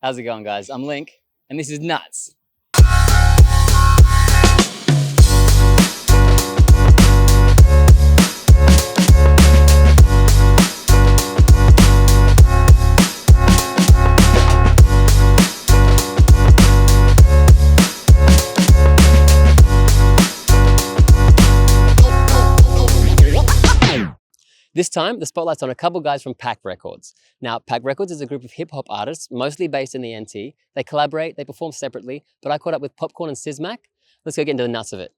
How's it going, guys? I'm Link, and this is Nuts. This time, the spotlight's on a couple guys from Pacc Records. Now, Pacc Records is a group of hip-hop artists, mostly based in the NT. They collaborate, they perform separately, but I caught up with Popcorn and Sizzmacc. Let's go get into the nuts of it.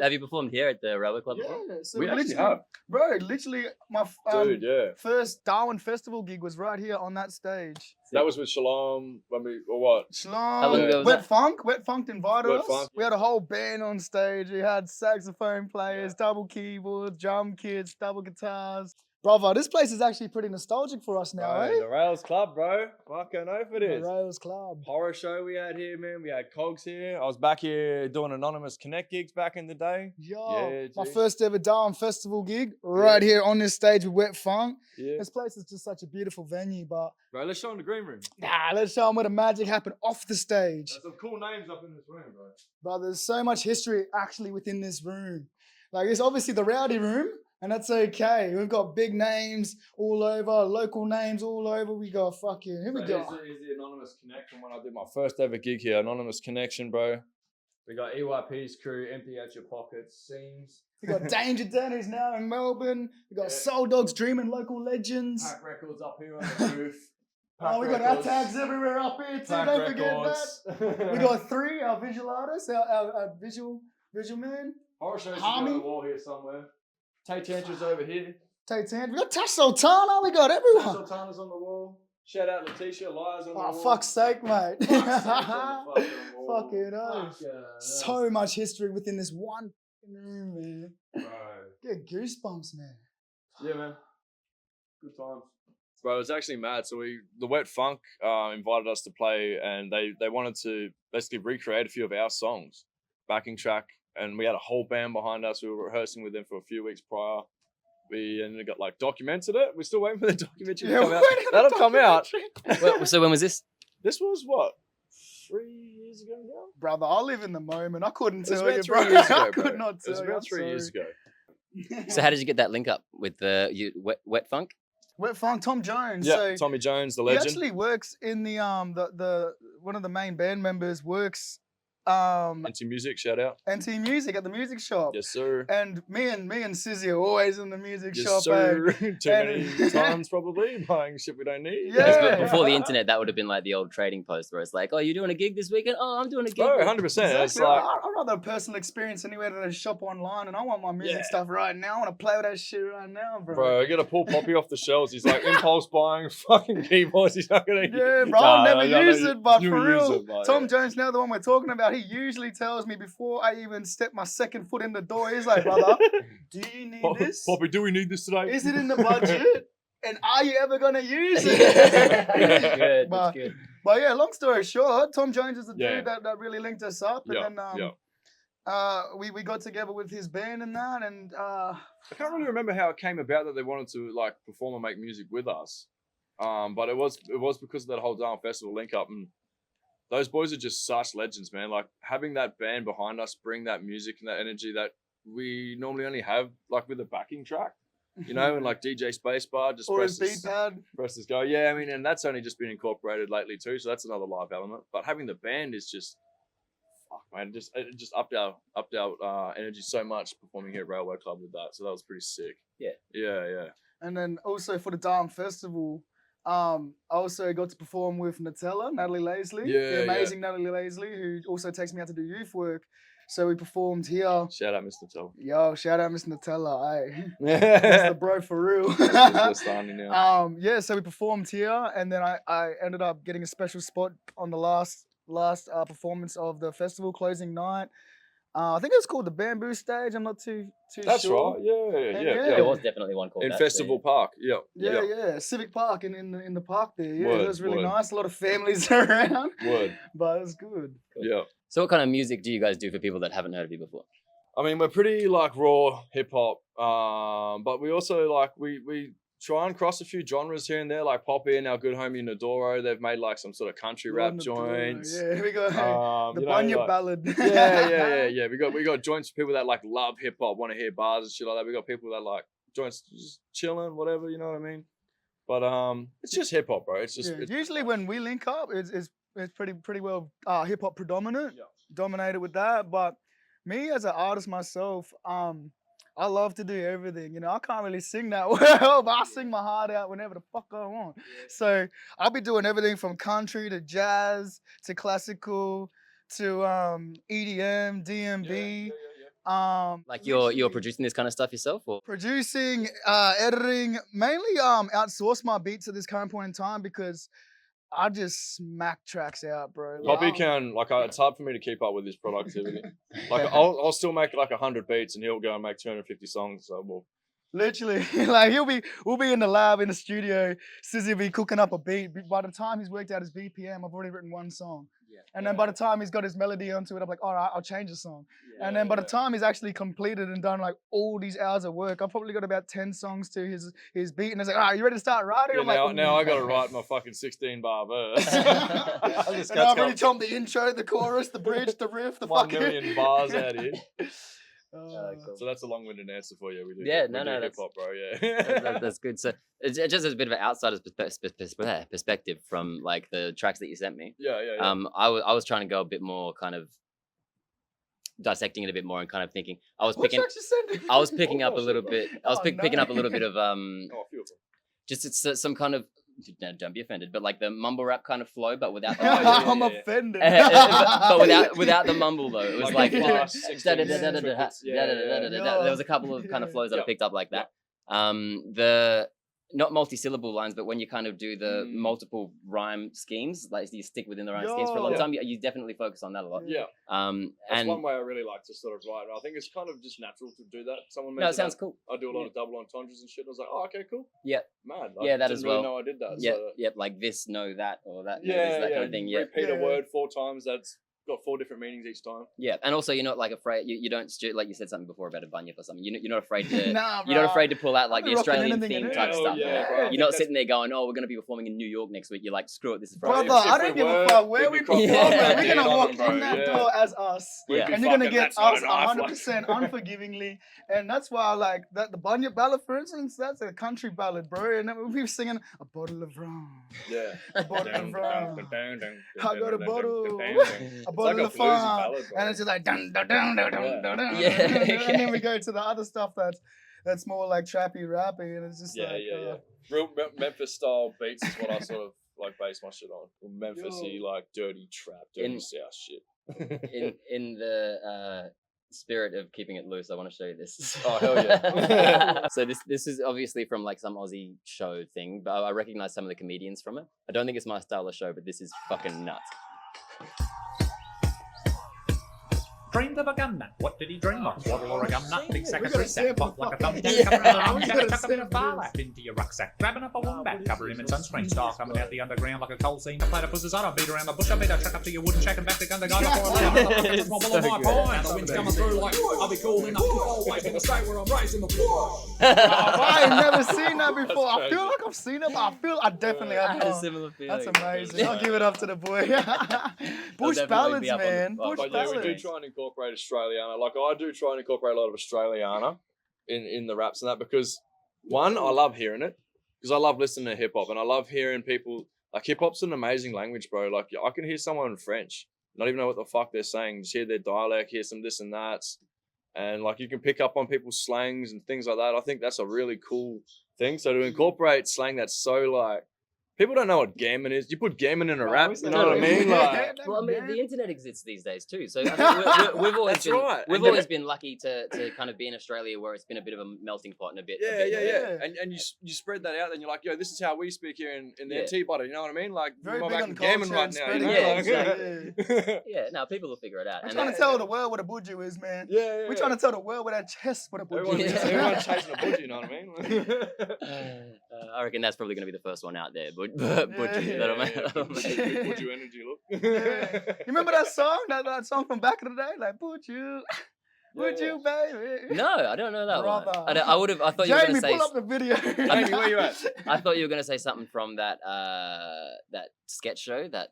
Have you performed here at the Railway Club before? Yeah, so We actually have. Bro, literally my Dude, first Darwin Festival gig was right here on that stage. That was with Shalom when we, or what? How long ago Shalom, was Wet Funk invited Wet us. Funk. We had a whole band on stage. We had saxophone players, double keyboards, drum kits, double guitars. Brother, this place is actually pretty nostalgic for us now, Bro, eh? the Rails Club, bro. Fucking oath it is. The Rails Club. Horror show we had here, man. We had Cogs here. I was back here doing Anonymous Connect gigs back in the day. Yo, Yeah, my G. first ever Darwin Festival gig right here on this stage with Wet Funk. Yeah. This place is just such a beautiful venue, but Bro, let's show them the green room. let's show them where the magic happened off the stage. There's some cool names up in this room, bro. But there's so much history actually within this room. Like, it's obviously the rowdy room, and that's okay. We've got big names all over, local names all over. We got fucking, here we go. Here's the Anonymous Connect from when I did my first ever gig here. Anonymous Connection, bro. We got EYP's crew, Empty Out Your Pockets, Scenes. We got Danger Dan, who's now in Melbourne. We got Soul Dogs Dreaming, local legends. Pacc Records up here on the roof. Oh, we got our tags everywhere up here too. Pacc Don't forget Records. that. We got three, our visual artists, our visual man. Horror shows Harmy. on the wall here somewhere. Tay Tantra's over here. Tay-Tan. We got Tash Sultana. We got everyone. Sultana's on the wall. Shout out Letitia, Lies on the wall. Oh, fuck's sake, mate. Fuck's sake on the fucking wall. Fucking hell. So much history within this one room, man. Bro. Get goosebumps, man. Yeah, man. Good times. Bro, it was actually mad. So the Wet Funk invited us to play, and they wanted to basically recreate a few of our songs, backing track, and we had a whole band behind us. We were rehearsing with them for a few weeks prior. We ended up documented it. We're still waiting for the documentary to come out. That'll come out. So when was this? This was what? 3 years ago now? Brother, I live in the moment. I couldn't It was tell about you, 3 bro. years ago, I bro. could not It tell was you. about I'm 3 years sorry. ago. So how did you get that link up with Wet Funk? Wet Funk, Tom Jones. Yeah, So Tommy Jones, the he legend. actually works in the one of the main band members works NT Music, shout out. NT Music at the music shop. Yes, sir. And me and Sizzy are always in the music Yes, shop. sir. eh? Too many times probably buying shit we don't need. Yeah. Before the internet, that would have been like the old trading post where it's like, oh, you're doing a gig this weekend? Oh, I'm doing a gig. Bro, 100%. It's Exactly. like, I'd rather a personal experience anywhere than a shop online, and I want my music Yeah. stuff right now. I want to play with that shit right now, bro. bro, I gotta pull Poppy off the shelves. He's like impulse buying fucking keyboards. He's not gonna. Yeah, bro, I'll never use it, but you for use real, it, but Tom yeah. Jones, now the one we're talking about, he usually tells me before I even step my second foot in the door, he's like, brother, do you need this? Poppy, do we need this today? Is it in the budget? And are you ever going to use it? That's good. But- That's good. But yeah, long story short, Tom Jones is the Yeah. dude that really linked us up. Yeah, And then we got together with his band and that. And I can't really remember how it came about that they wanted to like perform and make music with us. But it was because of that whole Darwin Festival link up, and those boys are just such legends, man. Like having that band behind us bring that music and that energy that we normally only have like with a backing track, you know, and like DJ Spacebar just or his presses, beat pad. presses go. Yeah, I mean, and that's only just been incorporated lately too, so that's another live element. But having the band is just, fuck, man, it just upped our energy so much performing here at Railway Club with that. So that was pretty sick. Yeah. And then also for the Darwin Festival, I also got to perform with Natalie Laisley, Yeah, the amazing Natalie Laisley, who also takes me out to do youth work. So we performed here. Shout out, Mr. Tell. Yo, shout out Miss Nutella, hey. That's the bro for real. Yeah, so we performed here, and then I ended up getting a special spot on the last performance of the festival closing night. I think it was called the Bamboo Stage. I'm not too That's sure. right. Yeah. There was definitely one called In that, Festival Park. Yeah. Yeah, Civic Park in the park there. Yeah, Word, it was really word. nice. A lot of families around, Word. but it was good. Yeah. So what kind of music do you guys do for people that haven't heard of you before? I mean, we're pretty like raw hip hop, but we also like we try and cross a few genres here and there, like Poppy and our good homie Nadoro. They've made like some sort of country rap joints. Yeah, here we go. The you know, Bunyip like- ballad. yeah. We got joints for people that like love hip hop, want to hear bars and shit like that. We got people that like joints just chilling, whatever, you know what I mean? But it's just hip hop, bro. It's just Yeah, it's, usually when we link up, it's pretty well hip hop predominant, Yeah. dominated with that. But me as an artist myself, I love to do everything. You know, I can't really sing that well, but I sing my heart out whenever the fuck I want. So I'll be doing everything from country to jazz to classical to EDM, DMB. Like you're producing this kind of stuff yourself, or Producing, editing, mainly outsource my beats at this current point in time because I just smack tracks out, bro. Like, Poppy can like it's hard for me to keep up with his productivity. Like I'll still make like 100 beats and he'll go and make 250 songs. So well, literally, like we'll be in the lab in the studio. Sizzy will be cooking up a beat. By the time he's worked out his BPM, I've already written one song. And then by the time he's got his melody onto it, I'm like, all right, I'll change the song. And then by the time he's actually completed and done like all these hours of work, I've probably got about 10 songs to his beat. And it's like, all right, you ready to start writing? yeah, I'm like, now I gotta write my fucking 16 bar verse. and I've already told him the intro, the chorus, the bridge, the riff, the 1 fucking... million bars out here. cool. So that's a long-winded answer for you. We do Yeah, we no, do hip that's- hop, bro. Yeah. that's good. So it's just as a bit of an outsider's perspective from like the tracks that you sent me. yeah. I was trying to go a bit more kind of dissecting it a bit more and kind of thinking I was What picking tracks you sending? I was picking up a little bit. I was Oh, picking no. up a little bit of Oh, a few of them. just it's some kind of no, don't be offended, but like the mumble rap kind of flow, but without the I'm yeah. offended. but without the mumble though. It was like fast, there yeah. was a couple of kind of flows that I Yeah. picked up like that. The not multi-syllable lines, but when you kind of do the multiple rhyme schemes, like you stick within the rhyme schemes for a long Yo. time, you definitely focus on that a lot. Yeah. And That's one way I really like to sort of write. I think it's kind of just natural to do that. Someone no, it mentioned sounds that cool. I do a lot of double entendres and shit. I was like, oh, okay, cool. Yeah. Mad. Yeah, I that didn't as really well. know I did that. Yep, So, yep, like this, no, that, or that, no, yeah, this, that kind of thing. Yeah, Repeat a Yeah. word 4 times. That's got 4 different meanings each time. yeah, and also you're not like afraid. You don't like you said something before about a bunyip or something. You're not afraid to. Nah, You're not bro. afraid to pull out like I'll the be rocking Australian anything theme and type Hell stuff. yeah, bro. I think You're not that's- sitting there going, "Oh, we're going to be performing in New York next week." You're like, "Screw it, this is Brother, Friday." I if don't we give a were, fuck where we'd we be perform. crossing We're the gonna line, walk bro, in that yeah. door as us, Yeah. We'd and be you're gonna fucking, get "That's not us a knife," 100% unforgivingly, and that's why I like that the Bunyip ballad, for instance. That's a country ballad, bro, and then we'll be singing a bottle of rum, Yeah. a bottle of rum, I got a bottle. a It's bottle like a of bluesy fun, ballad, bro. and it's just like dun dun dun dun dun dun dun, Yeah. and then we go to the other stuff that's more like trappy, rappy, and it's just Yeah, like yeah. Real Memphis style beats is what I sort of like base my shit on. Memphis-y, like dirty trap, dirty In- south shit. in the spirit of keeping it loose, I want to show you this. Oh, hell yeah. So this is obviously from like some Aussie show thing, but I recognize some of the comedians from it. I don't think it's my style of show, but this is fucking nuts. Dreamed of a gun nut. What did he dream of? Waddle or a gum nut? Big sack We of gotta 3 sack. sample Pop like a fucking- thumbtack. Yeah. Cover another We thumbtack. gotta Tuck him in a sample bar this. lap into your rucksack. Grabbing up a wombat. Cover him in sunscreen. Star coming out the underground like a coal seam. A platypuses. I don't beat around the bush. I beat a truck up to your wooden shack and back the gun. The guy before I It's small so bull of my good. pine. The wind's coming through like I'll be cool enough to fall away from the state where I'm raising the floor. I ain't never seen that before. I crazy. feel like I've seen it, but I definitely I have had a not. similar feeling. That's amazing. I'll give it up to the boy. Bush definitely ballads, be up on the- man. oh, Bush But yeah, we do ballads. try and incorporate Australiana. Like I do try and incorporate a lot of Australiana in the raps and that because one, I love hearing it because I love listening to hip hop and I love hearing people like hip hop's an amazing language, bro. Like I can hear someone in French, not even know what the fuck they're saying, just hear their dialect, hear some this and that, and like you can pick up on people's slangs and things like that. I think that's a really cool thing. So to incorporate slang that's so like people don't know what gammon is. You put gammon in a rap, you know what I mean? Like, Well, I mean, the internet exists these days too, so I mean, we've always That's been right. we've And always been lucky to kind of be in Australia where it's been a bit of a melting pot and a bit. yeah. And you spread that out, then you're like, yo, this is how we speak here in the Yeah. NT butter. You know what I mean? Like, Very we're big back on in gammon culture right and now. You spreading know? Yeah, culture, Like- Yeah, no, people will figure it out. We're And trying to tell the world what a buju is, man. Yeah. We're trying to tell the world with our chest what a buju Everyone, is. everyone's chasing a budgie, you know what I mean? I reckon that's probably going to be the first one out there. But Yeah. that'll Yeah, make- yeah, that'll big make- budgie energy, look. Yeah. You remember that song? That song from back in the day? Like, buju. Would you, baby? No, I don't know that one. Brother. I thought you were Jamie, gonna say. pull up the video. Jamie, where you at? I thought you were gonna say something from that sketch show, that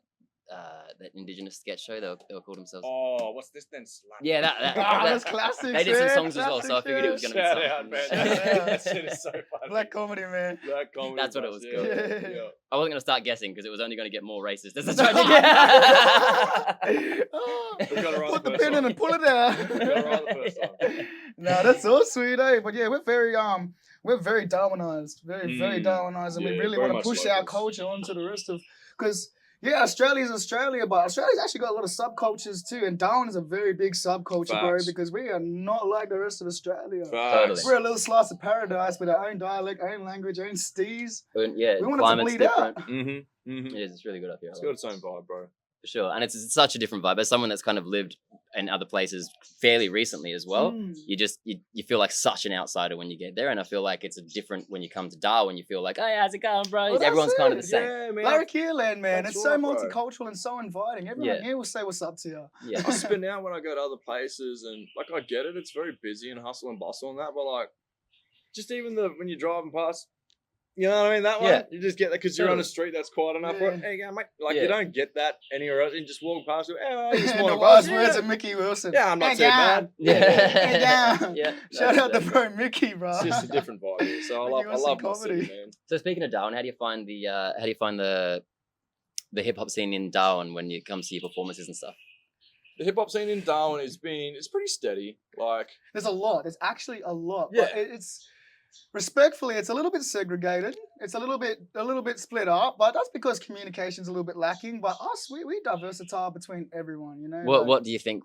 indigenous sketch show. They were called themselves. Oh, what's this then? Yeah, that That's classic. They did some songs as well, so I figured it was gonna be Shout something. out, man. Yeah. That shit is so funny. Black comedy, man. Black comedy. That's what it was called. Yeah. I wasn't gonna start guessing because it was only gonna get more racist. That's Oh, We gotta write put the the first pin in one. and pull it out. We gotta write the first one. No, that's so sweet, eh? But yeah, we're very Darwinized, very Darwinized, and we Yeah, really very want to much push like our us. culture onto the rest of, because yeah, Australia's Australia, but Australia's actually got a lot of subcultures too, and Darwin is a very big subculture, bro, Facts. because we are not like the rest of Australia. Facts. We're a little slice of paradise with our own dialect, own language, own steez. Yeah, We want it to climate's bleed out. different. Mm-hmm. Mm-hmm. It is. It's really good up here. I It's love got its own vibe, bro. For sure, and it's such a different vibe. As someone that's kind of lived in other places fairly recently as well, Mm. you feel like such an outsider when you get there, and I feel like it's a different when you come to Darwin. You feel like, hey, how's it going, bro? Well, Everyone's that's kind of it. the same. Yeah, man. Larrakia man. That's It's so right, bro. multicultural and so inviting. Everyone here will say what's up to you. Yeah, I spin out when I go to other places, and like I get it, it's very busy and hustle and bustle and that, but like, just even when you're driving past, you know what I mean? That one, Yeah. you just get that because you're on Totally. a street that's quiet enough. Yeah. For it. Hey, you go, mate. Like Yeah. you don't get that anywhere else. You just walk past it. Hey, you just the want to wise buy words yeah. of Mickey Wilson. Yeah, I'm not Hey, too yeah. bad. Yeah. yeah. Shout out to bro Mickey, bro. It's just a different vibe here. So I Mickey love Wilson my city, comedy. man. So speaking of Darwin, how do you find the hip hop scene in Darwin when it comes to your performances and stuff? The hip hop scene in Darwin it's pretty steady. Like There's a lot. There's actually a lot. Yeah. But it's respectfully, it's a little bit segregated. It's a little bit split up. But that's because communication's a little bit lacking. But us, we diversify between everyone. You know. What do you think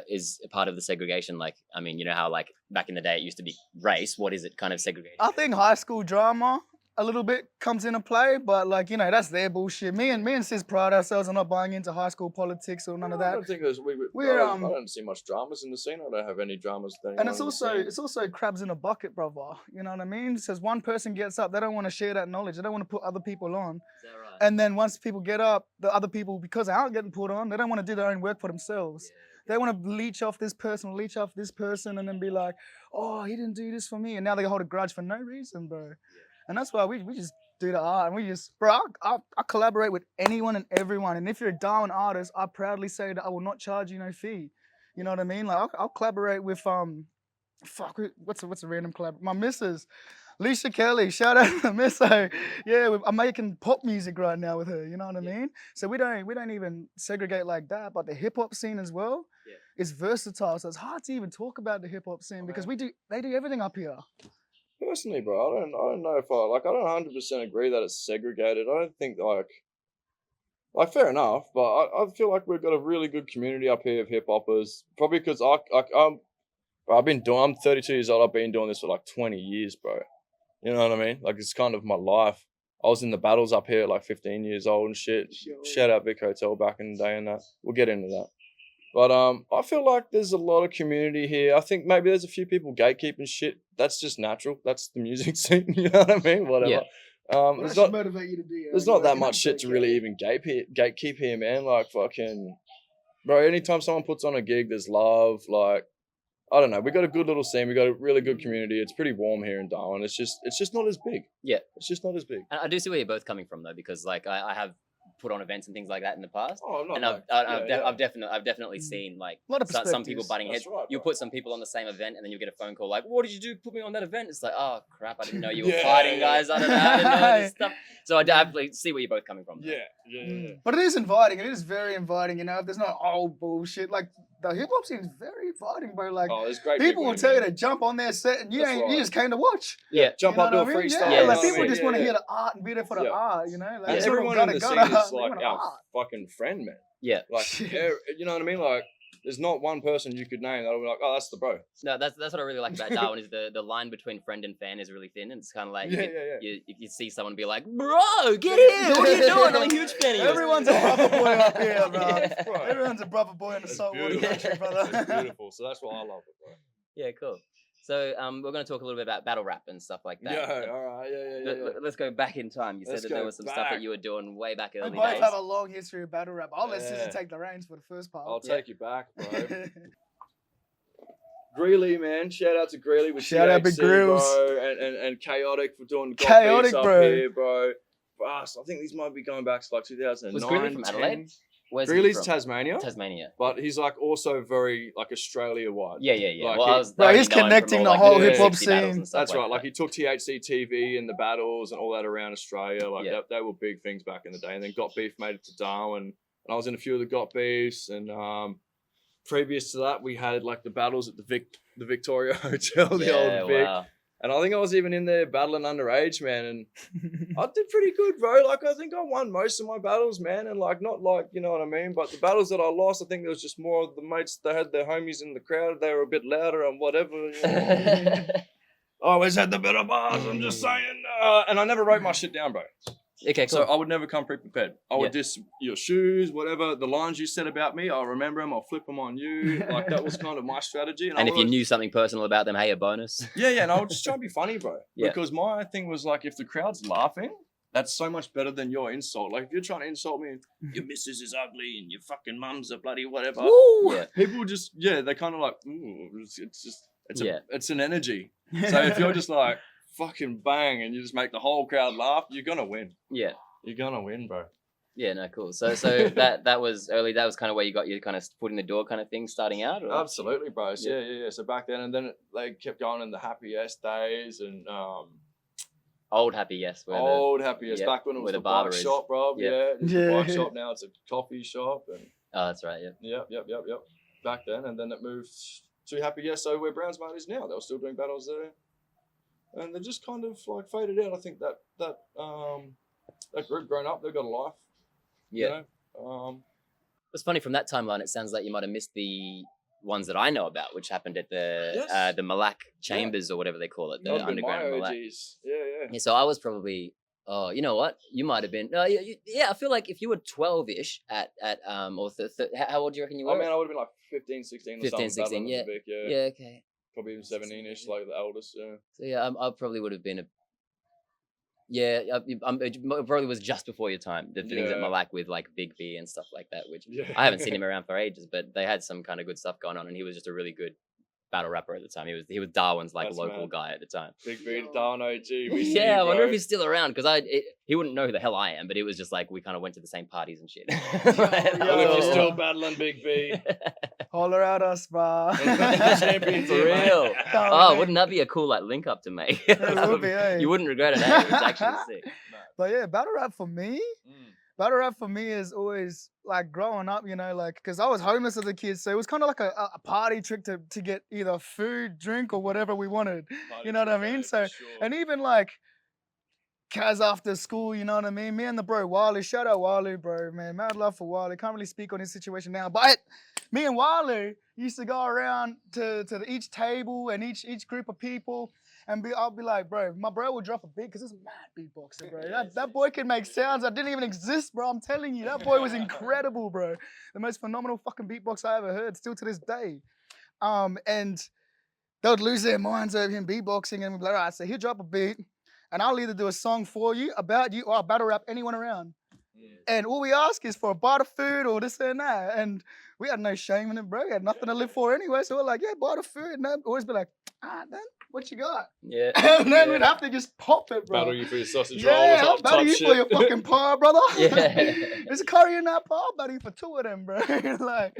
is a part of the segregation? Like, I mean, you know how like back in the day it used to be race. What is it kind of segregated? I think high school drama a little bit comes into play, but like, you know, that's their bullshit. Me and Sis pride ourselves on not buying into high school politics or none of I that. don't think there's I don't see much dramas in the scene. I don't have any dramas. With And anyone in the scene. it's also crabs in a bucket, brother. You know what I mean? Says one person gets up, they don't want to share that knowledge. They don't want to put other people on. Is that right? And then once people get up, the other people, because they aren't getting put on, they don't want to do their own work for themselves. They want to leech off this person, and then be like, oh, he didn't do this for me. And now they hold a grudge for no reason, bro. And that's why we just do the art. And we just, bro, I collaborate with anyone and everyone. And if you're a Darwin artist, I proudly say that I will not charge you no fee. You know what I mean? Like, I'll collaborate with, what's a random collab? My missus, Lisa Kelly, shout out to Misso. Yeah, I'm making pop music right now with her, you know what I mean? So we don't even segregate like that, but the hip hop scene as well is versatile. So it's hard to even talk about the hip hop scene because they do everything up here. Personally, bro, I don't know if I don't 100% agree that it's segregated. I don't think like fair enough, but I feel like we've got a really good community up here of hip hoppers. Probably because I'm 32 years old. I've been doing this for like 20 years, bro. You know what I mean? Like it's kind of my life. I was in the battles up here at like 15 years old and shit. Sure. Shout out Vic Hotel back in the day and that. We'll get into that. But I feel like there's a lot of community here. I think maybe there's a few people gatekeeping shit. That's just natural. That's the music scene. You know what I mean? Whatever. Yeah. There's not motivate you to do there's not that much shit to really even gatekeep here, man. Like fucking, bro. Anytime someone puts on a gig, there's love. Like, I don't know. We got a good little scene. We got a really good community. It's pretty warm here in Darwin. It's just not as big. Yeah. It's just not as big. And I do see where you're both coming from though, because like I have put on events and things like that in the past. Oh, I'm not. And like, I've definitely seen like A lot of some people perspectives. butting heads. That's right, You bro. put some people on the same event, and then you get a phone call like, "What did you do? Put me on that event." It's like, "Oh crap! I didn't know you were Yeah, fighting, yeah. guys. I don't know. I didn't know this stuff." So I definitely see where you're both coming from. Yeah. Yeah. But it is inviting. It is very inviting, you know. If there's no old bullshit, like the hip hop scene is very inviting, bro. Like Oh, there's great people will here, tell you man. to jump on their set, and you That's right. just came to watch. Yeah. Jump You up, know do a what I mean? freestyle. Yeah, you know like what I people mean? just Yeah, want to yeah. hear the art and be there for the Yeah. art, you know. Like And it's sort of everyone in the gotta, scene is they like want our art. fucking friend, man. Yeah. Like, you know what I mean? Like, there's not one person you could name that'll be like, oh, that's the bro. No, that's what I really like about Darwin is the line between friend and fan is really thin, and it's kind of like Yeah. if you see someone be like, "Bro, get here! What are you doing? I'm a huge fan of yours." Everyone's a brother boy up here, bro. Yeah. Bro. Everyone's a brother boy in the That's saltwater beautiful. country, brother. That's beautiful. So that's what I love it, bro. Yeah, cool. So we're going to talk a little bit about battle rap and stuff like that. Yeah, all right. Yeah. Let's go back in time. You Let's said that there go was some stuff back. that you were doing way back We early both days. have a long history of battle rap. I'll let Yeah. Scissor take the reins for the first part. I'll take you back, bro. Greeley, man. Shout out to Greeley with Shout out Big THC, Grills. bro, and Chaotic for doing the Chaotic, beats up bro. here, bro. Us, I think these might be going back to like 2009. Was Greeley from Adelaide? 10. Where's he Greeley's from? Tasmania, Tasmania. but he's like also very like Australia wide. Yeah. Like Well, he- I was Bro, already he's known from connecting all, the like, whole hip hop 60 battles scene. and stuff That's right. like Like that. he took THC TV and the battles and all that around Australia. Like Yeah. they were big things back in the day. And then Got Beef made it to Darwin, and I was in a few of the Got Beefs. And previous to that, we had like the battles at the Victoria Hotel, the old Vic. Wow. And I think I was even in there battling underage, man. And I did pretty good, bro. Like, I think I won most of my battles, man. And, like, not like, you know what I mean? But the battles that I lost, I think there was just more of the mates that had their homies in the crowd. They were a bit louder and whatever. You know? I always had the better bars, I'm just saying. And I never wrote my shit down, bro. Okay, cool. So I would never come pre-prepared. I would Yeah. diss your shoes, whatever. The lines you said about me, I'll remember them. I'll flip them on you. Like, that was kind of my strategy. And if you knew something personal about them, hey, a bonus. Yeah, and I would just try to be funny, bro. Yeah. Because my thing was like, if the crowd's laughing, that's so much better than your insult. Like, if you're trying to insult me, your missus is ugly and your fucking mum's a bloody whatever. Yeah. People just, they kind of like, ooh, it's an energy. So if you're just like, fucking bang, and you just make the whole crowd laugh, you're gonna win. Yeah. You're gonna win, bro. Yeah, no, cool. So that was early. That was kind of where you got your kind of foot in the door kind of thing starting out? Or? Absolutely, bro. Yeah. Yeah. So back then, and then they kept going in the Happy S days, and Old Happy Yes. Where old Happy S, yeah, back when it was where the the barber bike is. shop, bro. Yeah. Yeah, it's a bike Yeah. shop now. It's a coffee shop, and oh, that's right, yeah. yep. Back then, and then it moved to Happy Yes, so where Brown's Mate is now. They were still doing battles there, and they just kind of like faded out. I think that group grown up, they've got a life. Yeah. You know? It's funny from that timeline. It sounds like you might have missed the ones that I know about, which happened at the Malak Chambers or whatever they call it, the Those were underground my Malak. OGs. Yeah. Yeah, so I was probably. Oh, you know what? You might have been. Yeah, I feel like if you were 12-ish at or how old do you reckon you were? I mean, I would have been like 15, 16 or 15, something. 16, battling yeah. with Vic, Yeah, okay. Probably even 17-ish, like the eldest, yeah. So yeah, I probably would have been a. Yeah, it probably was just before your time. The things at Yeah. Malak with like Big B and stuff like that, which Yeah. I haven't seen him around for ages, but they had some kind of good stuff going on, and he was just a really good battle rapper at the time. He was Darwin's like That's local mad. guy at the time. Big B, Darwin OG. We see Yeah, you, I wonder bro. if he's still around because he wouldn't know who the hell I am, but it was just like we kind of went to the same parties and shit. Well, if Yo. you're still battling Big B. Holler at us, bro. Champions For here, mate. real. Oh, wouldn't that be a cool like link up to make? It would be, eh? You wouldn't regret it. Eh? It's actually sick. But yeah, battle rap for me, battle rap for me is always like growing up, you know, like because I was homeless as a kid, so it was kind of like a party trick to get either food, drink, or whatever we wanted. You know what I mean? So and even like Kaz after school, you know what I mean? Me and the bro Wally, shout out Wally, bro, man. Mad love for Wally. Can't really speak on his situation now, but me and Wally used to go around to each table and each group of people. And I'll be like, bro, my bro will drop a beat because it's mad beatboxer, bro. That boy can make sounds that didn't even exist, bro. I'm telling you, that boy was incredible, bro. The most phenomenal fucking beatbox I ever heard, still to this day. And they would lose their minds over him beatboxing and be like, all right, so he'll drop a beat and I'll either do a song for you, about you, or I'll battle rap anyone around. And all we ask is for a bite of food or this and that. And we had no shame in it, bro. We had nothing to live for anyway. So we're like, yeah, bite of food. And they'd always be like, then what you got? Yeah. And then we'd have to just pop it, bro. Battle you for your sausage roll. Yeah, I'll type battle you shit. for your fucking pie, brother. Yeah. There's a curry in that pie. I'll battle you for 2 of them, bro. Like,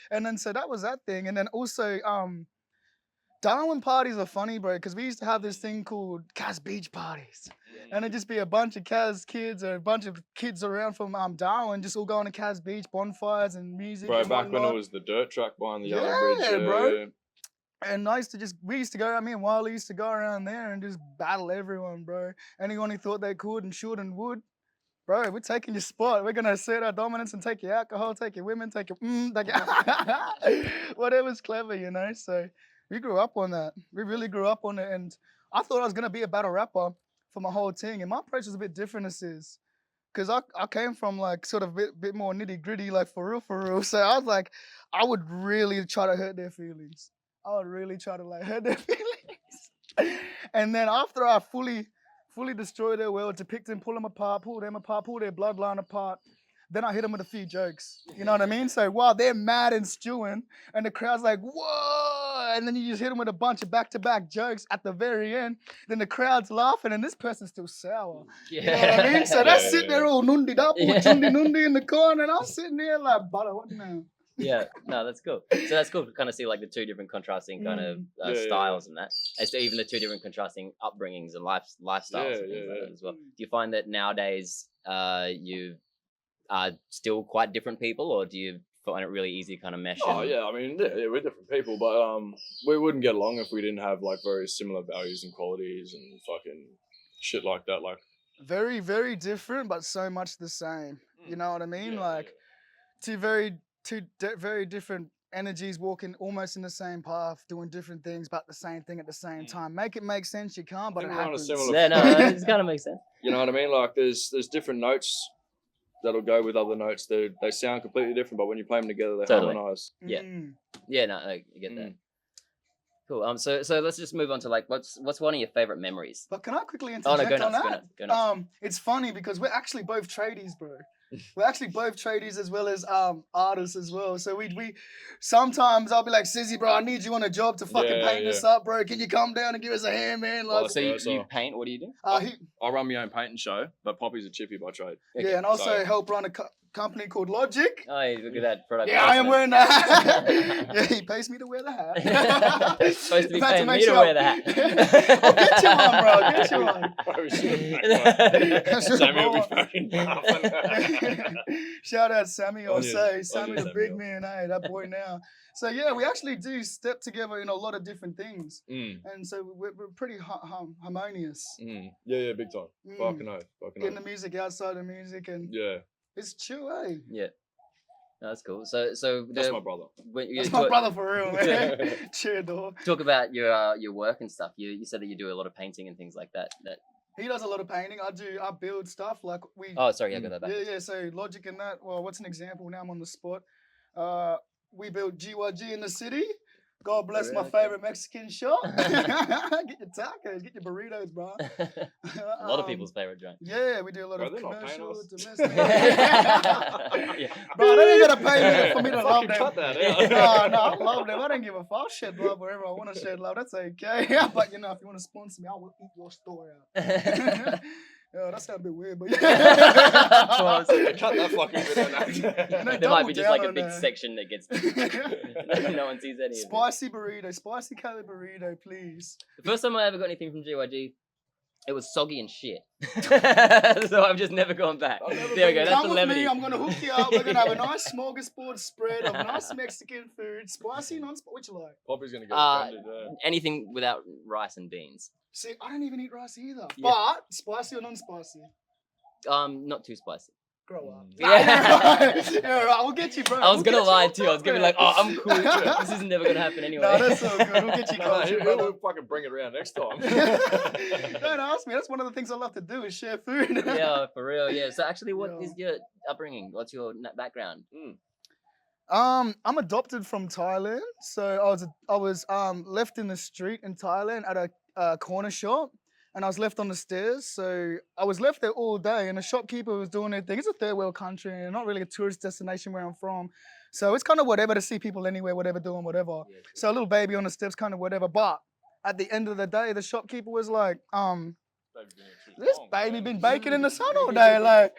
and then so that was that thing. And then also, Darwin parties are funny, bro, because we used to have this thing called Kaz Beach parties. And it'd just be a bunch of Kaz kids or a bunch of kids around from Darwin just all going to Kaz Beach, bonfires and music. Bro, and back when whatnot. it was the dirt track behind the Yeah, Yellow Bridge. bro. And we used to go, me and Wiley used to go around there and just battle everyone, bro. Anyone who thought they could and should and would. Bro, we're taking your spot. We're going to assert our dominance and take your alcohol, take your women, take your whatever's clever, you know? So we grew up on that. We really grew up on it. And I thought I was going to be a battle rapper for my whole thing. And my approach was a bit different as is. Because I came from like sort of a bit more nitty gritty, like for real. So I was like, I would really try to hurt their feelings. I would really try to like hurt their feelings. And then after I fully destroy their world, depict them, pull them apart, pull their bloodline apart, then I hit them with a few jokes. You know what I mean? So while they're mad and stewing and the crowd's like, whoa, and then you just hit them with a bunch of back-to-back jokes at the very end. Then the crowd's laughing, and this person's still sour. You know what I mean? So they're sitting there all nundied up, all chundi-nundi in the corner, and I'm sitting there like, butter, what now? Yeah, no, that's cool. So that's cool to kind of see like the two different contrasting kind of styles and that. And so even the two different contrasting upbringings and lifestyles and things like that as well. Do you find that nowadays you are still quite different people, or do you find it really easy to kind of mesh? Oh yeah, I mean, yeah, we're different people, but we wouldn't get along if we didn't have like very similar values and qualities and fucking shit like that. Like very, very different, but so much the same. You know what I mean? Like two very different energies walking almost in the same path, doing different things, but the same thing at the same time. Make it make sense. You can't, but it happens. Yeah, no, it kind of makes sense. You know what I mean? Like there's different notes that'll go with other notes. They sound completely different, but when you play them together, they harmonize. Yeah, yeah, no, I get that. Cool. So let's just move on to like what's one of your favorite memories? But can I quickly interject on that? Go nuts. It's funny because we're actually both tradies, bro. We're actually both tradies as well as artists as well. So we sometimes I'll be like, Sizzy, bro, I need you on a job to fucking paint this up, bro. Can you come down and give us a hand, man? Like, so you paint? What do you do? I run my own painting show, but Poppy's a chippy by trade. Okay. Yeah, and also help run a company called Logic. Oh, yeah, look at that product. Yeah, I am wearing the hat. Yeah, he pays me to wear the hat. It's supposed to be paying me to wear the hat. I'll get you one, bro. Get you one. Oh, shit. Sammy will be fucking laughing. Shout out Sammy or say. Sammy's a big man, hey, that boy now. So yeah, we actually do step together in a lot of different things. And so we're pretty harmonious. Yeah, big time. Fucking oath. In the music, outside the music, and it's chill, eh? Yeah. No, that's cool. So that's my brother. That's my brother for real, man. Cheer, dog. Talk about your work and stuff. You said that you do a lot of painting and things like that. He does a lot of painting. I build stuff like we. Oh, sorry, I got that back. Yeah. So Logic and that. Well, what's an example? Now I'm on the spot. We built GYG in the city. God bless my favorite Mexican shop. Get your tacos, get your burritos, bro. A lot of people's favorite joint. Yeah, we do a lot of commercial, domestic. Bro, they ain't gonna pay me for me to love them. Cut that out. No, I love them. I don't give a fuck. I'll shed love wherever I want to shed love. That's okay. But you know, if you want to sponsor me, I will eat your store out. Yeah, that sounds a bit weird, but yeah. Cut that fucking bit out. There might be just like a big section that gets no one sees any of it. Spicy burrito, spicy curry burrito, please. The first time I ever got anything from GYG, it was soggy and shit. So I've just never gone back. There we go. That's the levity. I'm gonna hook you up. We're gonna have a nice smorgasbord spread of nice Mexican food, spicy, non-spicy. What you like? Poppy's gonna get offended. Anything without rice and beans. See, I don't even eat rice either. Yeah. But spicy or non-spicy? Not too spicy. Grow up. Yeah. Yeah, right, we'll get you, bro. I was gonna lie too. I was gonna be like, I'm cool. This is never gonna happen anyway. No, that's so good. We'll get you culture. We'll fucking bring it around next time. Don't ask me. That's one of the things I love to do is share food. Yeah, for real. Yeah. So actually, what is your upbringing? What's your background? I'm adopted from Thailand. So I was left in the street in Thailand at a corner shop. And I was left on the stairs, so I was left there all day, and the shopkeeper was doing their thing. It's a third world country, and not really a tourist destination where I'm from. So it's kind of whatever to see people anywhere, whatever, doing whatever. Yeah, so a little baby on the steps, kind of whatever. But at the end of the day, the shopkeeper was like, this baby been baking in the sun all day. Like,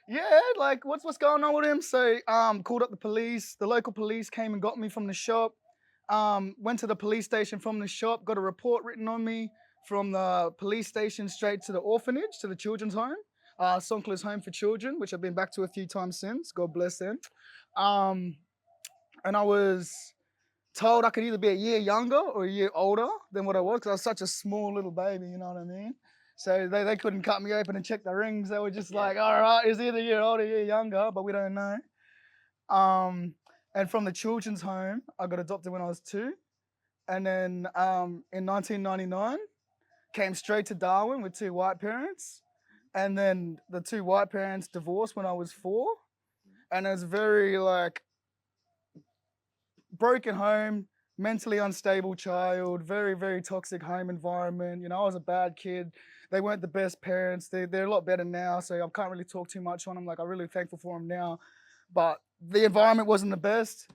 yeah, like what's going on with him? So called up the police. The local police came and got me from the shop. Went to the police station from the shop, got a report written on me. From the police station straight to the orphanage, to the children's home, Sonkla's Home for Children, which I've been back to a few times since. God bless them. And I was told I could either be a year younger or a year older than what I was, because I was such a small little baby, you know what I mean? So they couldn't cut me open and check the rings. They were just like, all right, it's either a year older or a year younger, but we don't know. And from the children's home, I got adopted when I was 2. And then in 1999, came straight to Darwin with 2 white parents. And then the 2 white parents divorced when I was 4. And it was very like broken home, mentally unstable child, very, very toxic home environment. You know, I was a bad kid. They weren't the best parents. They're a lot better now. So I can't really talk too much on them. Like I'm really thankful for them now. But the environment wasn't the best.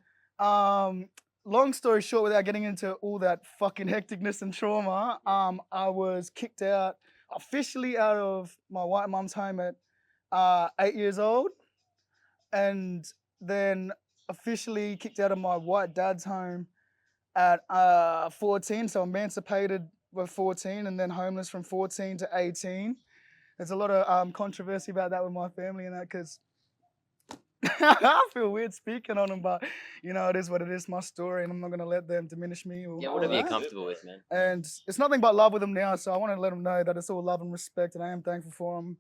long story short, without getting into all that fucking hecticness and trauma, I was kicked out, officially out of my white mum's home at 8 years old, and then officially kicked out of my white dad's home at 14. So emancipated at 14, and then homeless from 14 to 18. There's a lot of controversy about that with my family and that, because I feel weird speaking on them, but you know, it is what it is, my story, and I'm not going to let them diminish me. Or Yeah, whatever you're comfortable with, man. And it's nothing but love with them now, so I want to let them know that it's all love and respect, and I am thankful for them.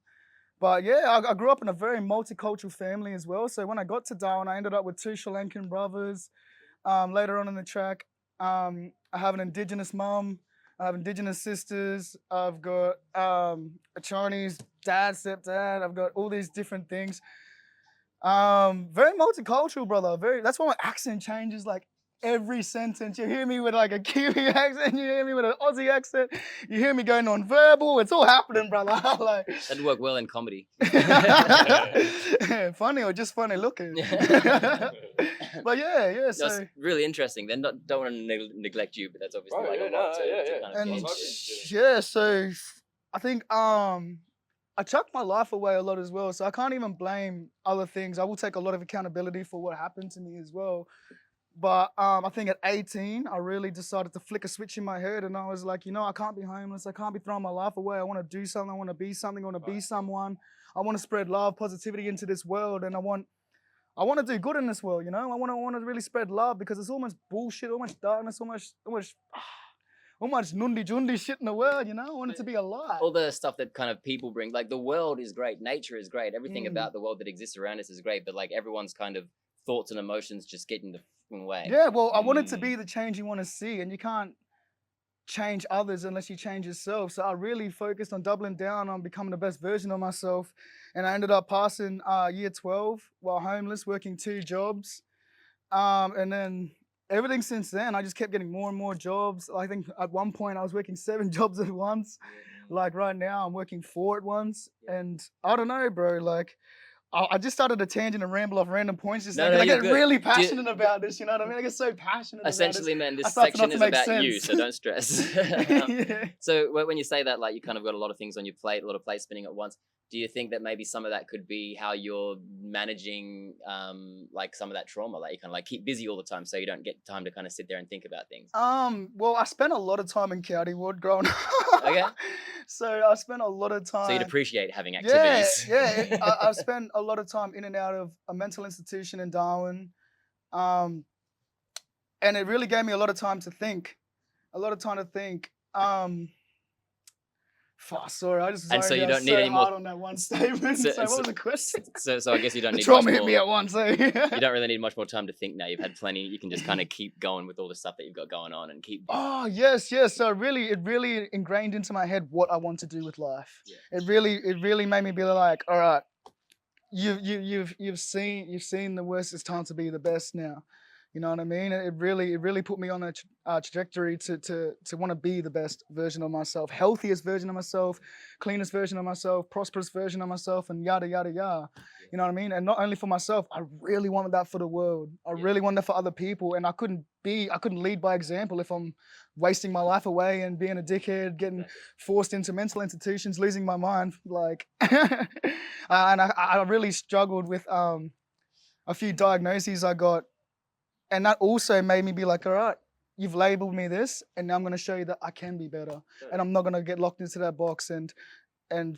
But yeah, I grew up in a very multicultural family as well. So when I got to Darwin, I ended up with 2 Sri Lankan brothers. Later on in the track, I have an Indigenous mum. I have Indigenous sisters. I've got a Chinese dad, stepdad. I've got all these different things. Very multicultural, brother. That's why my accent changes like every sentence. You hear me with like a Kiwi accent, you hear me with an Aussie accent, you hear me going non-verbal. It's all happening, brother. Like, That'd work well in comedy. funny or just funny looking. But yeah. So That's really interesting. Then don't want to neglect you, but that's obviously like a lot to kind of and get. yeah, so I think I chucked my life away a lot as well, so I can't even blame other things. I will take a lot of accountability for what happened to me as well. But I think at 18, I really decided to flick a switch in my head, and I was like, you know, I can't be homeless. I can't be throwing my life away. I want to do something. I want to be something. I want to be someone. I want to spread love, positivity into this world, and I want to do good in this world. You know, I want to really spread love, because there's so much bullshit, so much darkness, so much nundi jundi shit in the world. You know, I want it to be alive. All the stuff that kind of people bring, like the world is great, nature is great, everything about the world that exists around us is great, but like everyone's kind of thoughts and emotions just get in the fucking way. Yeah, well, I want it to be the change you want to see, and you can't change others unless you change yourself. So I really focused on doubling down on becoming the best version of myself, and I ended up passing year 12 while homeless, working 2 jobs, and then everything since then, I just kept getting more and more jobs. I think at one point I was working 7 jobs at once. Like right now, I'm working 4 at once, and I don't know, bro. Like, I just started a tangent and ramble off random points. Just I get really passionate about this. You know what I mean? I get so passionate. Essentially, about man, this this section is about sense. you, so don't stress. Yeah. So when you say that, like you kind of got a lot of things on your plate, a lot of plates spinning at once. Do you think that maybe some of that could be how you're managing, like some of that trauma? Like you kind of like keep busy all the time, so you don't get time to kind of sit there and think about things. Well, I spent a lot of time in County Wood growing up. Okay. So I spent a lot of time. So you'd appreciate having activities. Yeah. I spent a lot of time in and out of a mental institution in Darwin, and it really gave me a lot of time to think. Sorry, I just And so you don't need so any more hard on that one statement. So what was the question? So I guess you don't need trauma much hit more. me at once. You don't really need much more time to think now. You've had plenty. You can just kind of keep going with all the stuff that you've got going on and keep. Oh yes. So it really ingrained into my head what I want to do with life. Yeah. It really made me be like, all right, you've seen the worst. It's time to be the best now. You know what I mean? It really put me on a trajectory to want to be the best version of myself, healthiest version of myself, cleanest version of myself, prosperous version of myself, and yada yada yada. You know what I mean? And not only for myself, I really wanted that for the world. I really wanted that for other people, and I couldn't lead by example if I'm wasting my life away and being a dickhead, getting forced into mental institutions, losing my mind. Like, and I really struggled with a few diagnoses I got. And that also made me be like, all right, you've labeled me this, and now I'm going to show you that I can be better. And I'm not going to get locked into that box. And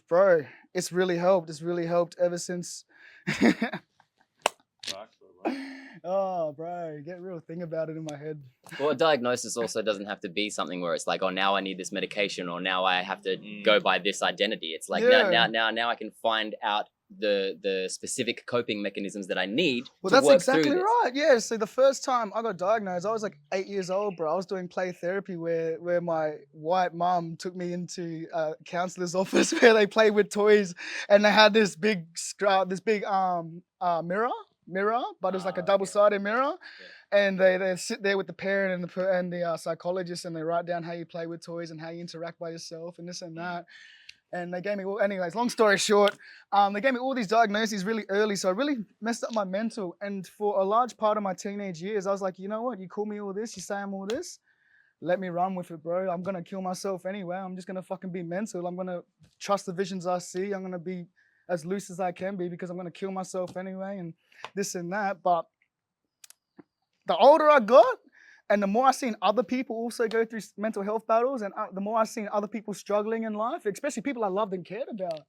bro, it's really helped. It's really helped ever since. Oh, bro, get real. Think about it in my head. Well, a diagnosis also doesn't have to be something where it's like, oh, now I need this medication, or now I have to go by this identity. It's like now I can find out the specific coping mechanisms that I need to that's work exactly through this. right. Yeah. So the first time I got diagnosed, I was like 8 years old, bro. I was doing play therapy where my white mum took me into a counselor's office where they play with toys, and they had this big mirror, but it was like a double-sided mirror. And they sit there with the parent and the psychologist, and they write down how you play with toys and how you interact by yourself and this and that. And they gave me anyways, long story short, they gave me all these diagnoses really early. So it really messed up my mental. And for a large part of my teenage years, I was like, you know what? You call me all this, you say I'm all this. Let me run with it, bro. I'm going to kill myself anyway. I'm just going to fucking be mental. I'm going to trust the visions I see. I'm going to be as loose as I can be because I'm going to kill myself anyway and this and that. But the older I got, and the more I seen other people also go through mental health battles, and the more I seen other people struggling in life, especially people I loved and cared about,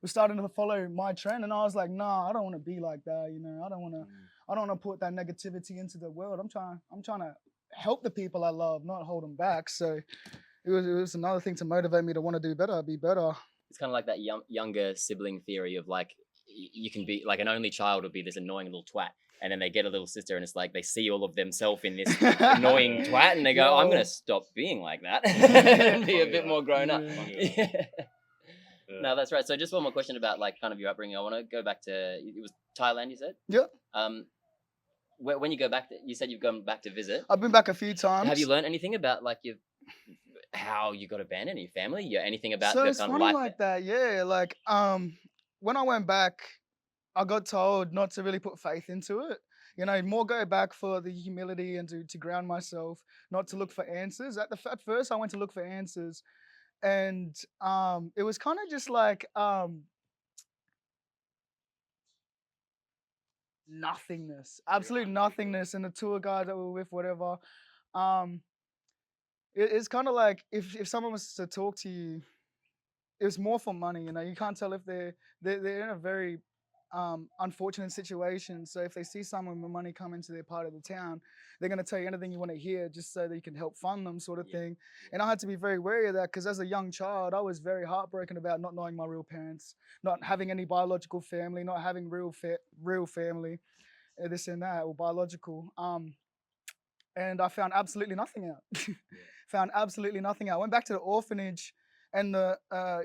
was starting to follow my trend. And I was like, nah, I don't want to be like that. You know, I don't want to put that negativity into the world. I'm trying to help the people I love, not hold them back. So it was another thing to motivate me to want to do better, be better. It's kind of like that younger sibling theory of like, you can be like an only child would be this annoying little twat. And then they get a little sister and it's like they see all of themselves in this annoying twat and they go, I'm going to stop being like that and be a bit more grown up. Yeah. No, that's right. So just one more question about like kind of your upbringing. I want to go back to, it was Thailand, you said? Yeah. When you go back, you said you've gone back to visit. I've been back a few times. Have you learned anything about like how you got abandoned in your family? Anything about so the it's kind of funny life? like that, yeah. Like when I went back, I got told not to really put faith into it. You know, more go back for the humility and to ground myself, not to look for answers. At first, I went to look for answers, and it was kind of just like nothingness, absolute nothingness. And the tour guide that we were with, whatever, it's kind of like if someone was to talk to you, it was more for money. You know, you can't tell if they're in a very unfortunate situation. So if they see someone with money come into their part of the town, they're going to tell you anything you want to hear just so that you can help fund them, sort of thing. And I had to be very wary of that because as a young child, I was very heartbroken about not knowing my real parents, not having any biological family, not having real family, this and that, or biological. And I found absolutely nothing out. Found absolutely nothing out. Went back to the orphanage, and the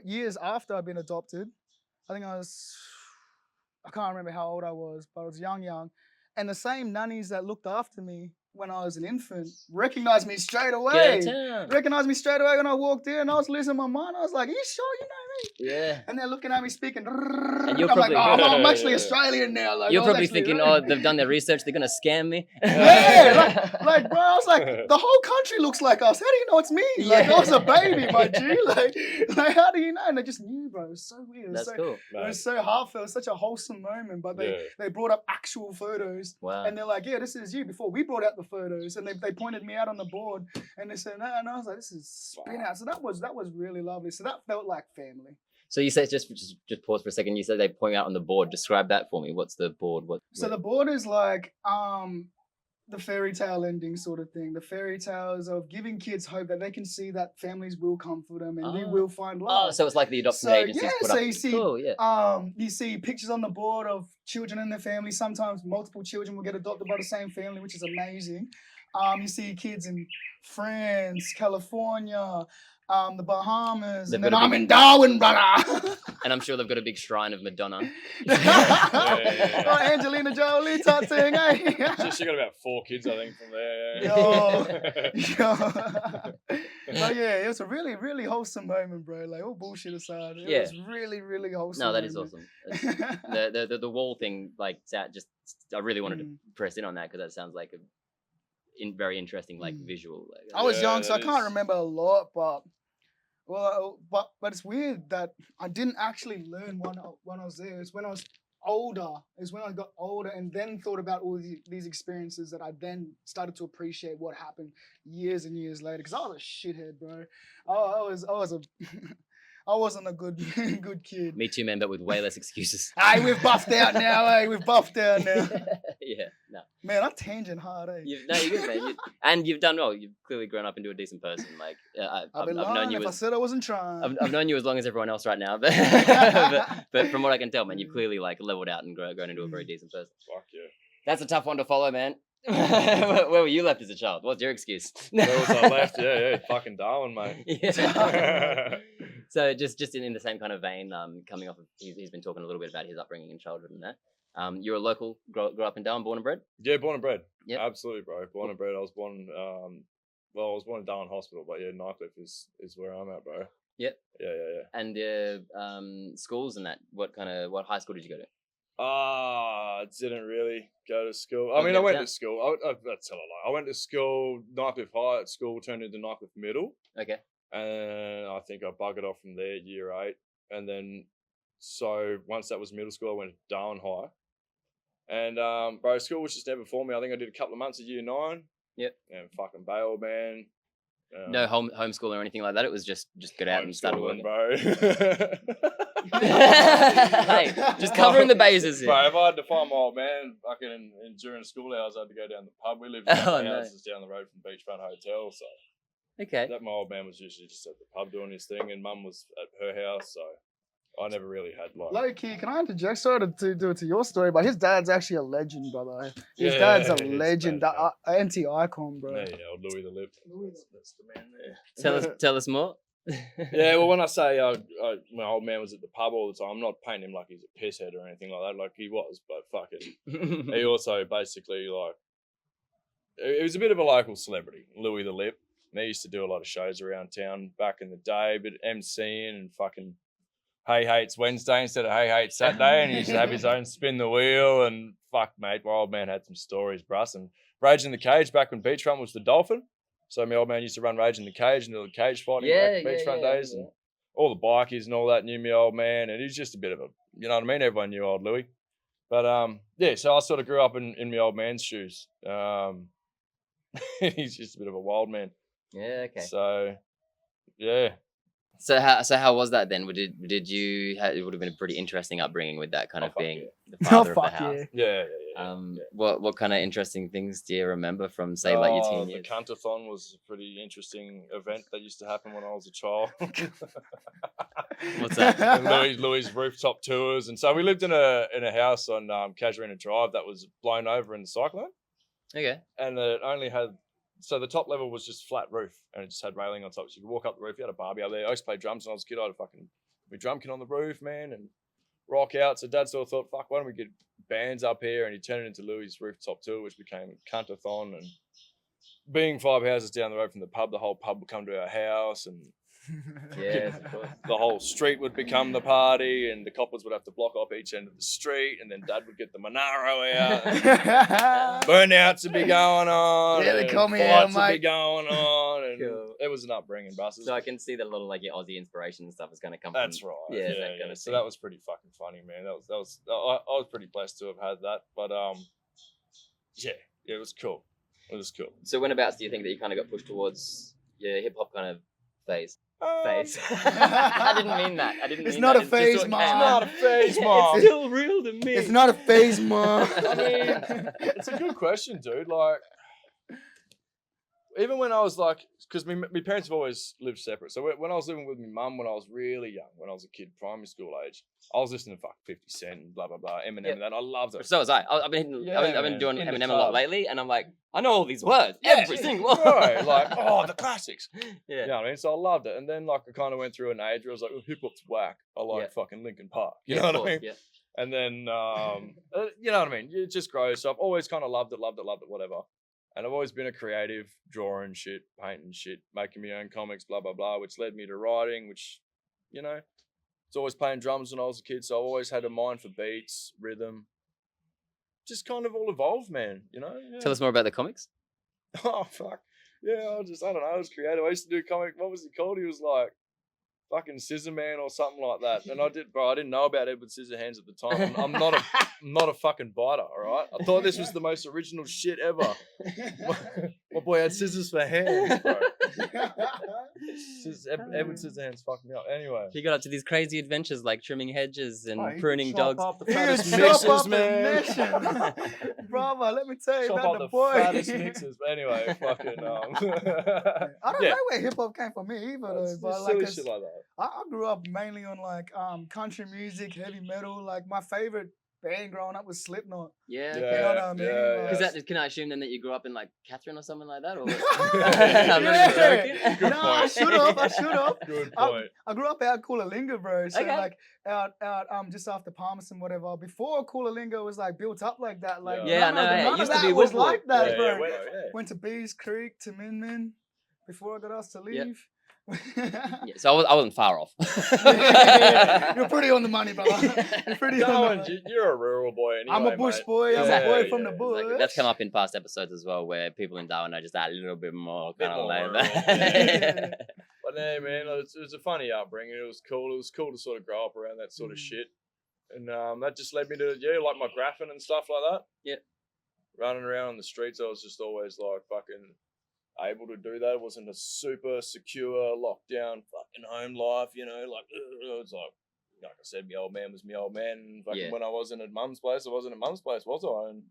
years after I'd been adopted, I think I can't remember how old I was, but I was young. And the same nannies that looked after me when I was an infant recognized me straight away. Recognized me straight away when I walked in. I was losing my mind. I was like, are you sure you know me? Yeah. And they're looking at me speaking. And you're I'm probably, like, I'm actually Australian now. Like, you're probably thinking, oh, they've done their research. They're going to scam me. Yeah, like, bro, I was like, the whole country looks like us. How do you know it's me? Like, I was a baby, my G. Like, how do you know? And they just knew, bro. It was so weird. That's cool. It was so heartfelt. It was such a wholesome moment. But they brought up actual photos. Wow. And they're like, yeah, this is you. Before we brought out the photos. And they pointed me out on the board. And they said, no. And I was like, this is spin out. So that was really lovely. So that felt like family. So you said, just pause for a second. You said they point out on the board. Describe that for me. What's the board? So the board is like the fairy tale ending sort of thing. The fairy tales of giving kids hope that they can see that families will come for them and we will find love. Oh, so it's like the adoption agencies put up. You see, cool, yeah. You see pictures on the board of children and their families. Sometimes multiple children will get adopted by the same family, which is amazing. You see kids in France, California, the Bahamas, and then I'm in Darwin, brother. And I'm sure they've got a big shrine of Madonna. Oh, Angelina Jolie, touching, eh? She got about 4 kids, I think, from there. But yeah, it was a really, really wholesome moment, bro. Like, all bullshit aside, it was really, really wholesome. No, that is awesome. The wall thing, like, I really wanted to press in on that because that sounds like a very interesting, like, visual. Like, I was young, so I can't remember a lot, but it's weird that I didn't actually learn when I was there. It's when I was older. It's when I got older and then thought about all these experiences that I then started to appreciate what happened years and years later. Because I was a shithead, bro. I wasn't a good kid. Me too, man, but with way less excuses. Hey, we've buffed out now, We've buffed out now. Yeah, no. Man, I'm tangent hard, you're good, man. And you've done well. You've clearly grown up into a decent person. Like, I've known you. I said I wasn't trying. I've known you as long as everyone else right now, but from what I can tell, man, you've clearly like leveled out and grown into a very decent person. Fuck yeah. That's a tough one to follow, man. Where were you left as a child? What's your excuse? Where was I left? Yeah, fucking Darwin, mate. Yeah. So just in the same kind of vein, coming off of, he's been talking a little bit about his upbringing and childhood and that. You're a local, grew up in Darwin, born and bred? Yeah, born and bred. Yeah, absolutely, bro. Born and bred. I was born in Darwin Hospital, but yeah, Nugget is where I'm at, bro. Yep. Yeah. And schools and that. What high school did you go to? I didn't really go to school. I Okay, mean, I went yeah. to school. That's a lie. I went to school, Nycliffe High at school, turned into Nycliffe Middle. Okay. And I think I buggered off from there year 8. And then, so once that was middle school, I went to Darwin High. And, bro, school was just never for me. I think I did a couple of months at year 9. Yep. And fucking bailed, man. No homeschool or anything like that. It was just get out and start working. Bro. Hey, just covering the bases here. Bro, if I had to find my old man fucking during school hours, I had to go down the pub. We lived in houses down the road from Beachfront Hotel, so Okay. that my old man was usually just at the pub doing his thing, and Mum was at her house, so I never really had like. Low key, can I interject? Sorry to do it to your story, but his dad's actually a legend, brother. His dad's a legend, anti-icon, bro. Yeah, old Louis the Lip. That's the man there. Tell us more. Yeah, well, when I say my old man was at the pub all the time, I'm not painting him like he's a pisshead or anything like that. Like he was, but fucking, he also basically like he was a bit of a local celebrity, Louis the Lip. And he used to do a lot of shows around town back in the day, but MCing and fucking Hey Hates Wednesday instead of Hey Hates Saturday, and he used to have his own spin the wheel and fuck, mate, my old man had some stories, bruss. And Rage in the Cage back when Beachfront was the Dolphin. So my old man used to run Rage in the Cage and do the cage fighting back in Beachfront days. And all the bikies and all that knew me old man. And he was just a bit of a, you know what I mean? Everyone knew old Louis. But yeah, so I sort of grew up in my old man's shoes. He's just a bit of a wild man. Yeah, okay. So, yeah. So how was that then? Did you? It would have been a pretty interesting upbringing with that kind of being the father of the house. Yeah. What kind of interesting things do you remember from say like your teen years? The Cuntathon was a pretty interesting event that used to happen when I was a child. What's that? And Louis rooftop tours, and so we lived in a house on Casuarina Drive that was blown over in the cyclone. Okay. And it only had. So the top level was just flat roof, and it just had railing on top. So you could walk up the roof. You had a barbie out there. I used to play drums when I was a kid. I had a fucking drum kit on the roof, man, and rock out. So Dad sort of thought, fuck, why don't we get bands up here? And he turned it into Louis' rooftop tour, which became Cuntathon. And being 5 houses down the road from the pub, the whole pub would come to our house, and Yes, of course. the whole street would become the party, and the coppers would have to block off each end of the street, and then Dad would get the Monaro out. Burnouts would be going on. Yeah, they call me fights out, would be mate. going on, and Cool. it was an upbringing, buses. So I can see that a lot of like your Aussie inspiration and stuff is going to come. That's from, right. Yeah, Yeah, that kind of So thing. that was pretty fucking funny, man. I was pretty blessed to have had that, but yeah, it was cool. It was cool. So whenabouts do you think that you kind of got pushed towards your hip hop kind of phase? Phase. I didn't mean that. I didn't. It's mean not that. a It just phase, sort of Mom. came It's out. not a phase, Mom. It's still real to me. It's not a phase, Mom. I mean, it's a good question, dude. Like, even when I was like, because my parents have always lived separate. So when I was living with my mum when I was really young, when I was a kid, primary school age, I was listening to fuck 50 Cent and blah, blah, blah, Eminem and that. I loved it. So was I. I've been man, doing in the Eminem a lot club. lately, and I'm like, I know all these words, Yeah, every single one. Right, like, oh, the classics. Yeah. You know what I mean? So I loved it. And then, like, I kind of went through an age where I was like, oh, hip hop's whack. I like Yeah. fucking Linkin Park. You Yeah, know of what I mean? course, yeah. And then, you know what I mean? It just grows. So I've always kind of loved it, whatever. And I've always been a creative, drawing shit, painting shit, making my own comics, blah, blah, blah, which led me to writing, which, you know, it's always playing drums when I was a kid. So I always had a mind for beats, rhythm. Just kind of all evolved, man, you know? Yeah. Tell us more about the comics. Oh, fuck. Yeah, I don't know. I was creative. I used to do comic. What was he called? He was like fucking Scissorman or something like that. And I didn't know about Edward Scissorhands at the time. I'm not a fucking biter, all right? I thought this was the most original shit ever. My boy had scissors for hands, bro. Edward Scissorhands fucked me up. Anyway. He got up to these crazy adventures like trimming hedges and Oh, he pruning chop dogs. up the He fattest would chop mixes, up the man. mission. Brother, let me tell you Chop about up the the boy. fattest mixes. But anyway, fucking I don't yeah. know where hip hop came from me either, though. It's But just like, silly it's- shit like that. I grew up mainly on like country music, heavy metal. Like my favorite band growing up was Slipknot. Yeah. You know what I mean? yeah. Is that, can I assume then that you grew up in like Catherine or something like that? Or I'm not even joking. Good No, I point. should have. Good I- point. I grew up out Coolangatta, bro. So Okay. like out just after Palmerston, whatever. Before Coolangatta was like built up like that. Like Yeah, I none know, of, yeah, it none used of to that be was Woodward. like that, Yeah, bro. yeah, Went to Bees Creek to Min Min before I got asked to leave. Yep. Yeah, so I wasn't far off. You're pretty on the money, brother. You're pretty on the Darwin, money. you're a rural boy anyway. I'm a bush mate. boy. I'm Exactly. a boy from the bush. Exactly. That's come up in past episodes as well, where people in Darwin are just a little bit more Bit kind of more laid rural, back. yeah. But yeah, man, it was a funny upbringing. It was cool. It was cool to sort of grow up around that sort of shit. And that just led me to, like my graphing and stuff like that. Yeah. Running around on the streets, I was just always like fucking able to do that. It wasn't a super secure, lockdown fucking home life, you know, like, it was like I said, my old man was my old man. And fucking when I wasn't at mum's place, I wasn't at mum's place, was I? And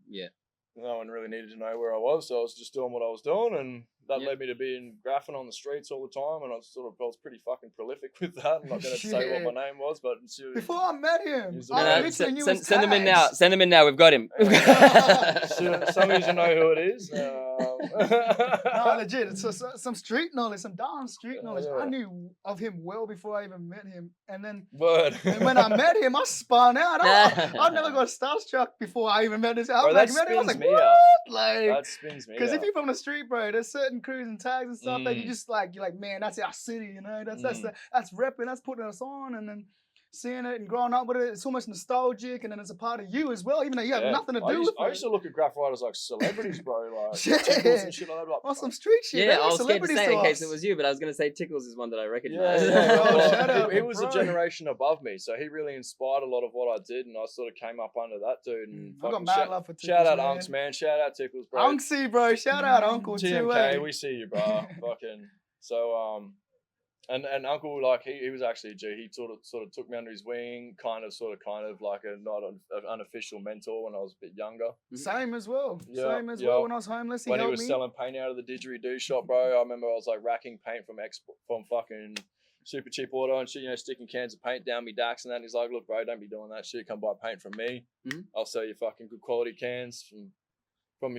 no one really needed to know where I was, so I was just doing what I was doing, and that led me to being graphing on the streets all the time, and I was pretty fucking prolific with that. I'm not going to say what my name was, but before I met him, send them in now. Send them in now. We've got him. Some of you know who it is. No, legit. It's some street knowledge, some darn street knowledge. Yeah. I knew of him well before I even met him, and then and when I met him, I spun out. I've never got starstruck before I even met this. I was like, what? Like, that spins me. Because if you're from the street, bro, there's certain crews and tags and stuff that you just like, you're like, man, that's our city, you know, that's repping, that's putting us on, and then seeing it and growing up with it, it's almost nostalgic, and then it's a part of you as well, even though you have nothing to do with it. I used to look at graph writers like celebrities, bro, like Tickles and shit like that. Like, some street shit. Yeah, I was scared to say it in case us. it was you, but I was going to say Tickles is one that I recognize. Shout out, he was bro. a generation above me, so he really inspired a lot of what I did, and I sort of came up under that dude. And I got mad love for Tickles. shout out man. Unks, man. Shout out Tickles, bro. Unksy, bro. Shout out Uncle TMK, too. we see you, bro. Fucking so and Uncle, like he was actually a G. He sort of took me under his wing, kind of like an unofficial mentor when I was a bit younger. Same as well. Yeah, Same as well. When I was homeless, when he helped was me. selling paint out of the didgeridoo shop, bro. I remember I was like racking paint from fucking super cheap auto and shit, you know, sticking cans of paint down me dacks and that. And he's like, look, bro, don't be doing that shit. Come buy paint from me. I'll sell you fucking good quality cans from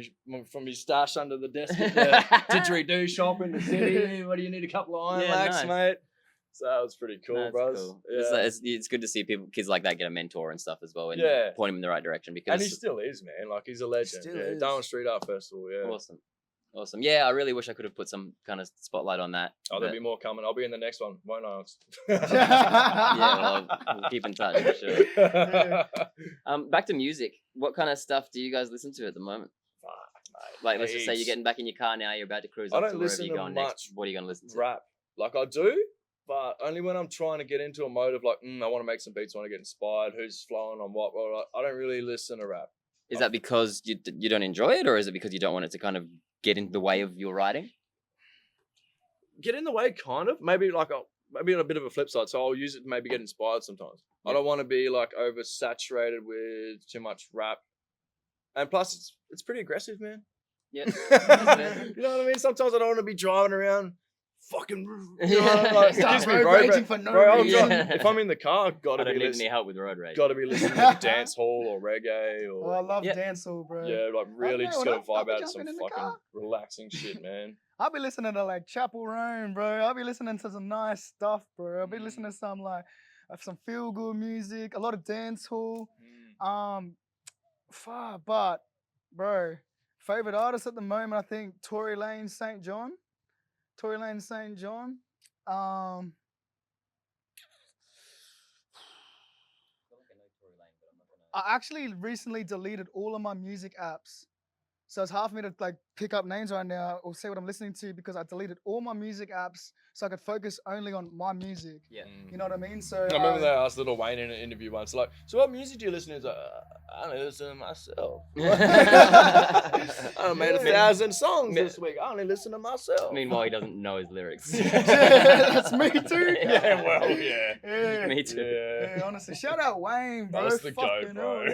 his stash under the desk at the didgeridoo shop in the city. What do you need? A couple of iron lacs, mate? So that was pretty cool, bro. Cool. Yeah. It's good to see kids like that get a mentor and stuff as well, and point him in the right direction. Because and he still is, man. Like he's a legend. Darwin Street Art Festival. Yeah. Awesome. Yeah, I really wish I could have put some kind of spotlight on that. Oh, there'll be more coming. I'll be in the next one, won't I? Yeah, we'll keep in touch for sure. Back to music. What kind of stuff do you guys listen to at the moment? Like, let's just say you're getting back in your car now, you're about to cruise up to wherever you're going next. What are you going to listen to? Rap. Like, I do, but only when I'm trying to get into a mode of like, I want to make some beats, I want to get inspired, who's flowing on what. I don't really listen to rap. Is that because you don't enjoy it, or is it because you don't want it to kind of get in the way of your writing? Get in the way, kind of. Maybe like maybe on a bit of a flip side. So I'll use it to maybe get inspired sometimes. I don't want to be like oversaturated with too much rap. And plus, it's pretty aggressive, man. Yeah. You know what I mean? Sometimes I don't want to be driving around fucking, you know, like, excuse me, bro. If I'm in the car, I've got to be listening. Any help with road rage. Got to be listening to dance hall or reggae or. Oh, I love dance hall, bro. Yeah, like really just got to vibe out to some fucking relaxing shit, man. I'll be listening to like Chapel Roan, bro. I'll be listening to some nice stuff, bro. I'll be listening to some like some feel good music, a lot of dance hall. But bro, favorite artist at the moment, I think Tory Lanez St. John. I actually recently deleted all of my music apps. So it's hard for me to like pick up names right now or say what I'm listening to because I deleted all my music apps so I could focus only on my music. Yeah. You know what I mean? So I remember they asked Lil Wayne in an interview once, like, so what music do you listen to? He's like, I only listen to myself. I made 1,000 songs this week. I only listen to myself. Meanwhile, he doesn't know his lyrics. Yeah, that's me too. Yeah, well, yeah. Me too. Yeah, honestly, shout out Wayne, bro. That's the goat, Fucking bro. hell,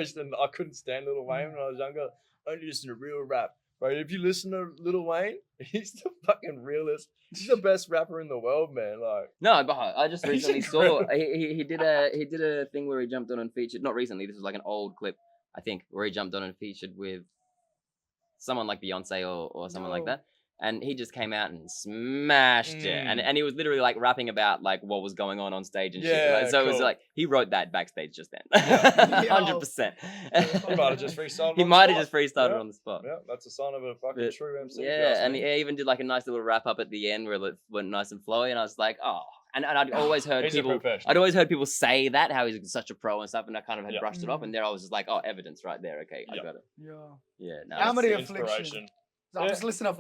yeah. I couldn't stand Lil Wayne when I was younger. I only listen to real rap. Bro, if you listen to Lil Wayne, he's the fucking realest. He's the best rapper in the world, man. Like, no, but I just recently saw he did a thing where he jumped on and featured. Not recently, this was like an old clip, I think, where he jumped on and featured with someone like Beyonce or someone like that. and he just came out and smashed it. And he was literally like rapping about like what was going on stage and shit. Like, so it was like he wrote that backstage just then, 100%. He might have just freestyled. He might have just freestyled it on the spot. Yeah, that's a sign of a fucking true MC. Yeah, and he even did like a nice little wrap up at the end where it went nice and flowy, and I was like, oh. And I'd always heard people say that, how he's such a pro and stuff, and I kind of had brushed it off, and there I was just like, oh, evidence right there. Okay, I got it. Yeah. No, Amity Affliction. I'm just listening off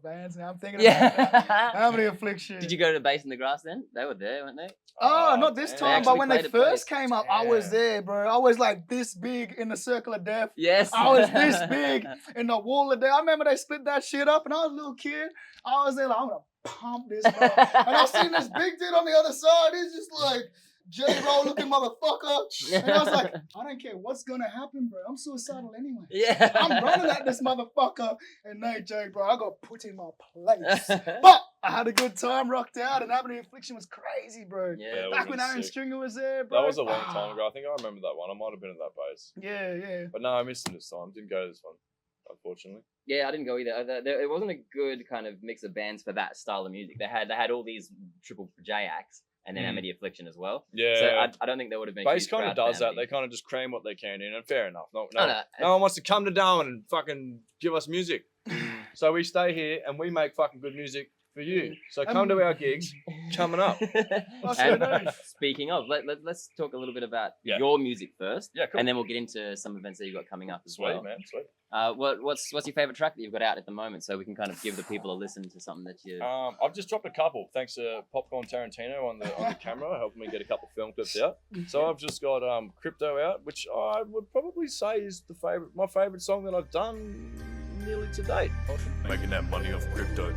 bands now. I'm thinking about Amity Affliction. Did you go to the Bass in the Grass then? They were there, weren't they? Oh, not this time, but when they first came up, I was Damn. there, bro. I was like this big in the circle of death. Yes. I was this big in the wall of death. I remember they split that shit up, and I was a little kid. I was there like, I'm gonna pump this, bro. And I seen this big dude on the other side. He's just like J-Roll looking motherfucker. And I was like, I don't care what's gonna happen, bro. I'm suicidal anyway. Yeah. I'm running at this motherfucker. And no joke, bro, I got put in my place. But I had a good time, rocked out, and Amity Affliction was crazy, bro. Yeah. Back when Aaron Stringer was there, bro. That was a long time ago. I think I remember that one. I might have been at that base. Yeah. But no, I missed him this time. Didn't go to this one, unfortunately. Yeah, I didn't go either. It wasn't a good kind of mix of bands for that style of music. They had all these Triple J acts, and then Amity Affliction as well. Yeah. So I don't think they would have been. Bass kind of does that. Amity. They kind of just cram what they can in, and fair enough. No No. one wants to come to Darwin and fucking give us music. So we stay here and we make fucking good music for you. So come to our gigs coming up. And speaking of, let's talk a little bit about your music first. Yeah, cool. And then we'll get into some events that you've got coming up as Sweet, well. man. Sweet. What's your favorite track that you've got out at the moment, so we can kind of give the people a listen to something that you. I've just dropped a couple, thanks to Popcorn Tarantino on the camera, helping me get a couple film clips out. So I've just got Crypto out, which I would probably say is my favorite song that I've done nearly to date. Making that money off crypto.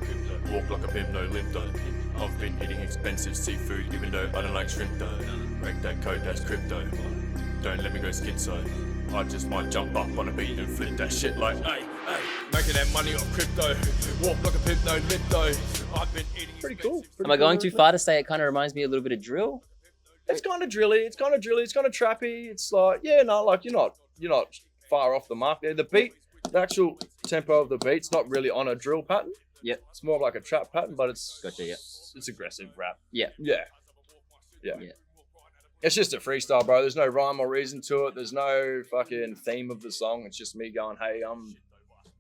Walk like a pimp, no limp though. I've been eating expensive seafood, even though I don't like shrimp though. Break that code, that's crypto. Don't let me go schizo. I just might jump up on a beat and flip that shit like, hey. Making that money off crypto. Walk like a pimp, no limp though. I've been eating. Pretty cool. Am I going too far to say it kind of reminds me a little bit of drill? It's kind of drilly. It's kind of trappy. It's like, you're not far off the mark there. The beat, the actual tempo of the beat's not really on a drill pattern. Yep. It's more of like a trap pattern, but it's it's aggressive rap. Yeah. It's just a freestyle, bro. There's no rhyme or reason to it. There's no fucking theme of the song. It's just me going, hey, I'm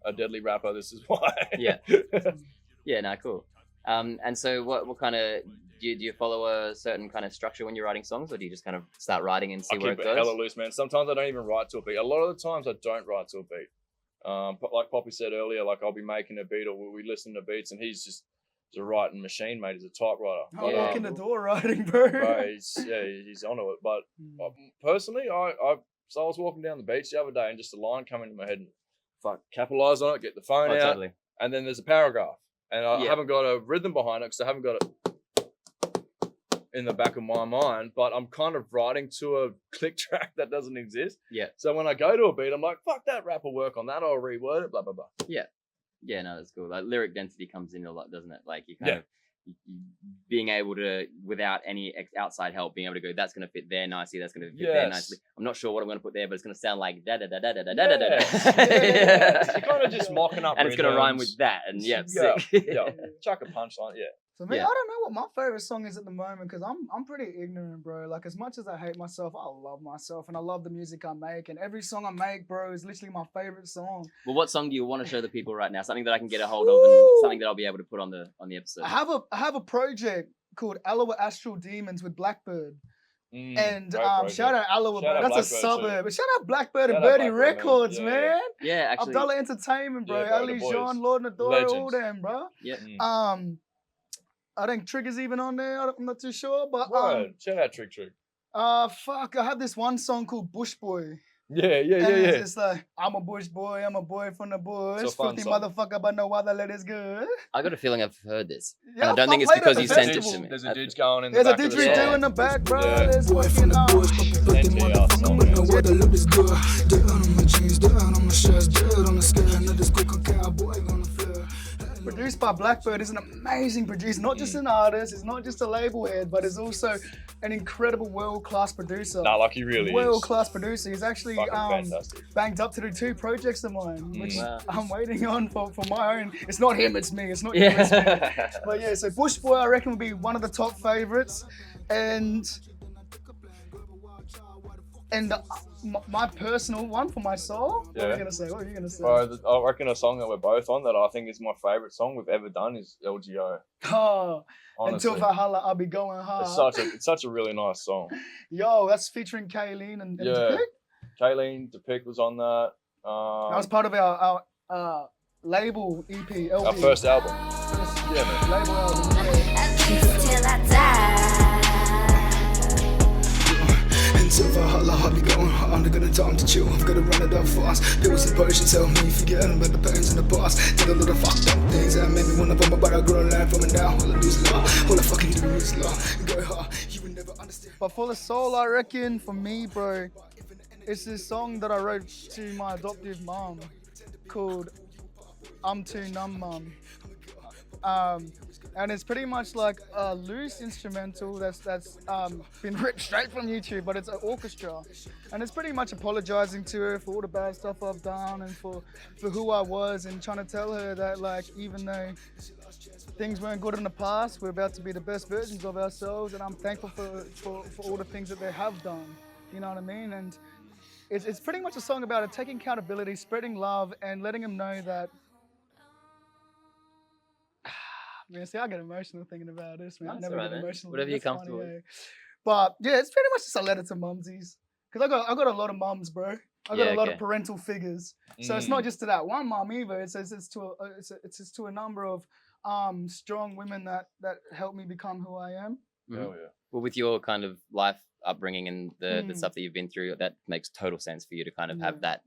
a deadly rapper. This is why. Yeah. Yeah, no, cool. And so what kind of, do you follow a certain kind of structure when you're writing songs, or do you just kind of start writing and see where it keep goes? Hella loose, man. Sometimes I don't even write to a beat. A lot of the times I don't write to a beat. But like Poppy said earlier, like I'll be making a beat or we listen to beats and he's just a writing machine, mate. He's a typewriter. Oh, walk in the door writing, bro. Bro, he's onto it. But personally, I was walking down the beach the other day and just a line come into my head and capitalize on it, get the phone out, Totally. and then there's a paragraph. And I haven't got a rhythm behind it because I haven't got it in the back of my mind, but I'm kind of writing to a click track that doesn't exist. Yeah. So when I go to a beat, I'm like, fuck that rap will work on that. I'll reword it, blah, blah, blah. Yeah, no, that's cool. Like lyric density comes in a lot, doesn't it? Like you kind of being able to, without any outside help, being able to go, that's going to fit there nicely, that's going to fit there nicely. I'm not sure what I'm going to put there, but it's going to sound like da da da da da da da da da. You're kind of just mocking up and it's going to rhyme with that, and sick. Chuck a punchline, For me, I don't know what my favorite song is at the moment because I'm pretty ignorant, bro. Like as much as I hate myself, I love myself and I love the music I make. And every song I make, bro, is literally my favorite song. Well, what song do you want to show the people right now? Something that I can get a hold of and something that I'll be able to put on the episode. I have a project called Aloha Astral Demons with Blackbird. And shout out Aloha, bro. That's a suburb. But shout out Blackbird and Birdie Records, man. Yeah, actually. Abdullah Entertainment, bro. Ali Jean, Lord Nadore, all them, bro. Yeah. I think Trigger's even on there. I'm not too sure, but shout out Trick. I have this one song called Bush Boy. Yeah. It's just like, I'm a bush boy, I'm a boy from the bush. It's a fun 50 song. motherfucker, but no other let is good. I got a feeling I've heard this. Yeah, and I don't think it's played because at you the sent it festival. to me. There's a didge going in the There's a back of the didgeridoo song. in the back, bro. Yeah. There's Boy fucking from the bush, Plenty of songs. weather look is good. Dirt on my jeans, dirt on my shirts, dirt on the sky. Another squeak on cowboy on the floor. Produced produced by Blackbird. He's an amazing producer, not just an artist, he's not just a label head, but he's also an incredible world-class producer. Nah, like he really is. World-class producer. He's actually Fantastic. banked up to do 2 projects of mine, which I'm waiting on for my own. It's not him, it's me. It's not him, it's me. But yeah, so Bush Boy, I reckon, will be one of the top favorites. And my personal one for my soul. What are you gonna say? What are you gonna say? Bro, I reckon a song that we're both on that I think is my favorite song we've ever done is LGO. Oh, Honestly. Until Valhalla, I'll be going hard. It's such a really nice song. Yo, that's featuring Kayleen and Depic. Kayleen, Depic was on that. That was part of our label EP, LP. Our first album. Yeah, man. Label album. Till I die. Until Valhalla, I'll be going hard. I'm gonna time to chill. I'm gonna run it up fast. Pills and potions tell me forgetting about the pains in the past. Did a lot of fucked up things that made me wanna bump, but I grow land from it now. All I do is love. All I fucking do is love. Go hard. You would never understand. But for the soul, I reckon for me, bro, it's this song that I wrote to my adoptive mom called I'm Too Numb Mum. And it's pretty much like a loose instrumental that's been ripped straight from YouTube, but it's an orchestra. And it's pretty much apologizing to her for all the bad stuff I've done and for who I was, and trying to tell her that, like, even though things weren't good in the past, we're about to be the best versions of ourselves, and I'm thankful for all the things that they have done. You know what I mean? And it's pretty much a song about it, taking accountability, spreading love, and letting them know that. Man, see, I get emotional thinking about this, man. I never get emotional. Whatever you're comfortable with. But yeah, it's pretty much just a letter to mumsies. Because I got a lot of mums, bro. I got a lot of parental figures. So it's not just to that one mum either. It's just to a number of strong women that helped me become who I am. Hell yeah. Well, with your kind of life upbringing and the stuff that you've been through, that makes total sense for you to kind of have that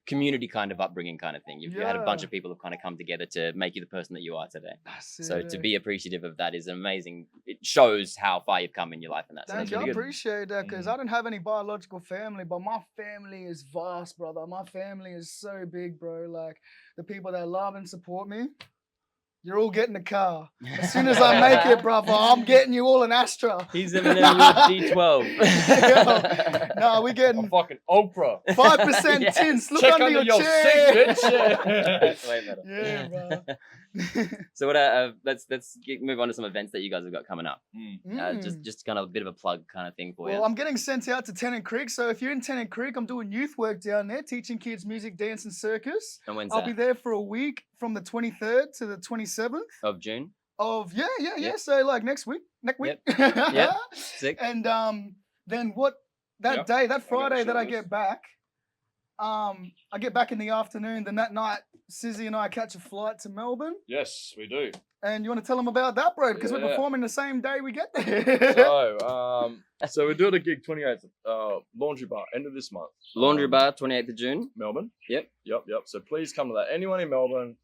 community kind of upbringing kind of thing. You've had a bunch of people who kind of come together to make you the person that you are today. So to be appreciative of that is amazing. It shows how far you've come in your life, and that's Thank you. really I good. appreciate that, because I don't have any biological family, but my family is vast, brother. My family is so big, bro. Like, the people that love and support me, you're all getting a car. As soon as I make it, brother, I'm getting you all an Astra. He's in a G12. No, we getting I'm fucking Oprah. 5% tints. Look Check under your chair. seat, bitch. That's way better. Yeah, bro. So what? Let's move on to some events that you guys have got coming up. Just kind of a bit of a plug kind of thing for you. Well, I'm getting sent out to Tennant Creek, so if you're in Tennant Creek, I'm doing youth work down there, teaching kids music, dance, and circus. And when's I'll that? be there for a week from the 23rd to the 27th Of June. of So like next week. Yep. Sick. And then that Friday that I get back, I get back in the afternoon. Then that night, Sizzy and I catch a flight to Melbourne. Yes, we do. And you want to tell them about that, bro? Because we're performing the same day we get there. So we're doing a gig 28th, Laundry Bar, end of this month. Laundry Bar, 28th of June. Melbourne. Yep. So please come to that. Anyone in Melbourne.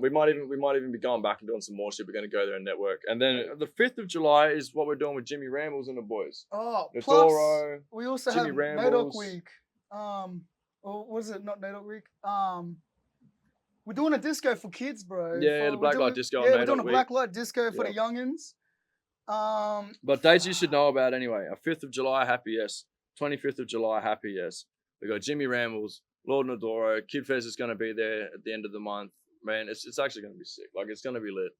We might even be going back and doing some more shit. We're going to go there and network. And then the 5th of July is what we're doing with Jimmy Rambles and the boys. Oh, Nodoro, plus we also Jimmy have Rambles. NODOC Week. Or was it not NODOC Week? We're doing a disco for kids, bro. Yeah, the Black Light Disco. Yeah, we're doing a Black Light Disco for the youngins. But dates you should know about anyway. 5th of July, happy yes. 25th of July, happy yes. We got Jimmy Rambles, Lord Nodoro, Kid Fez is going to be there at the end of the month. Man, it's actually going to be sick. Like, it's going to be lit.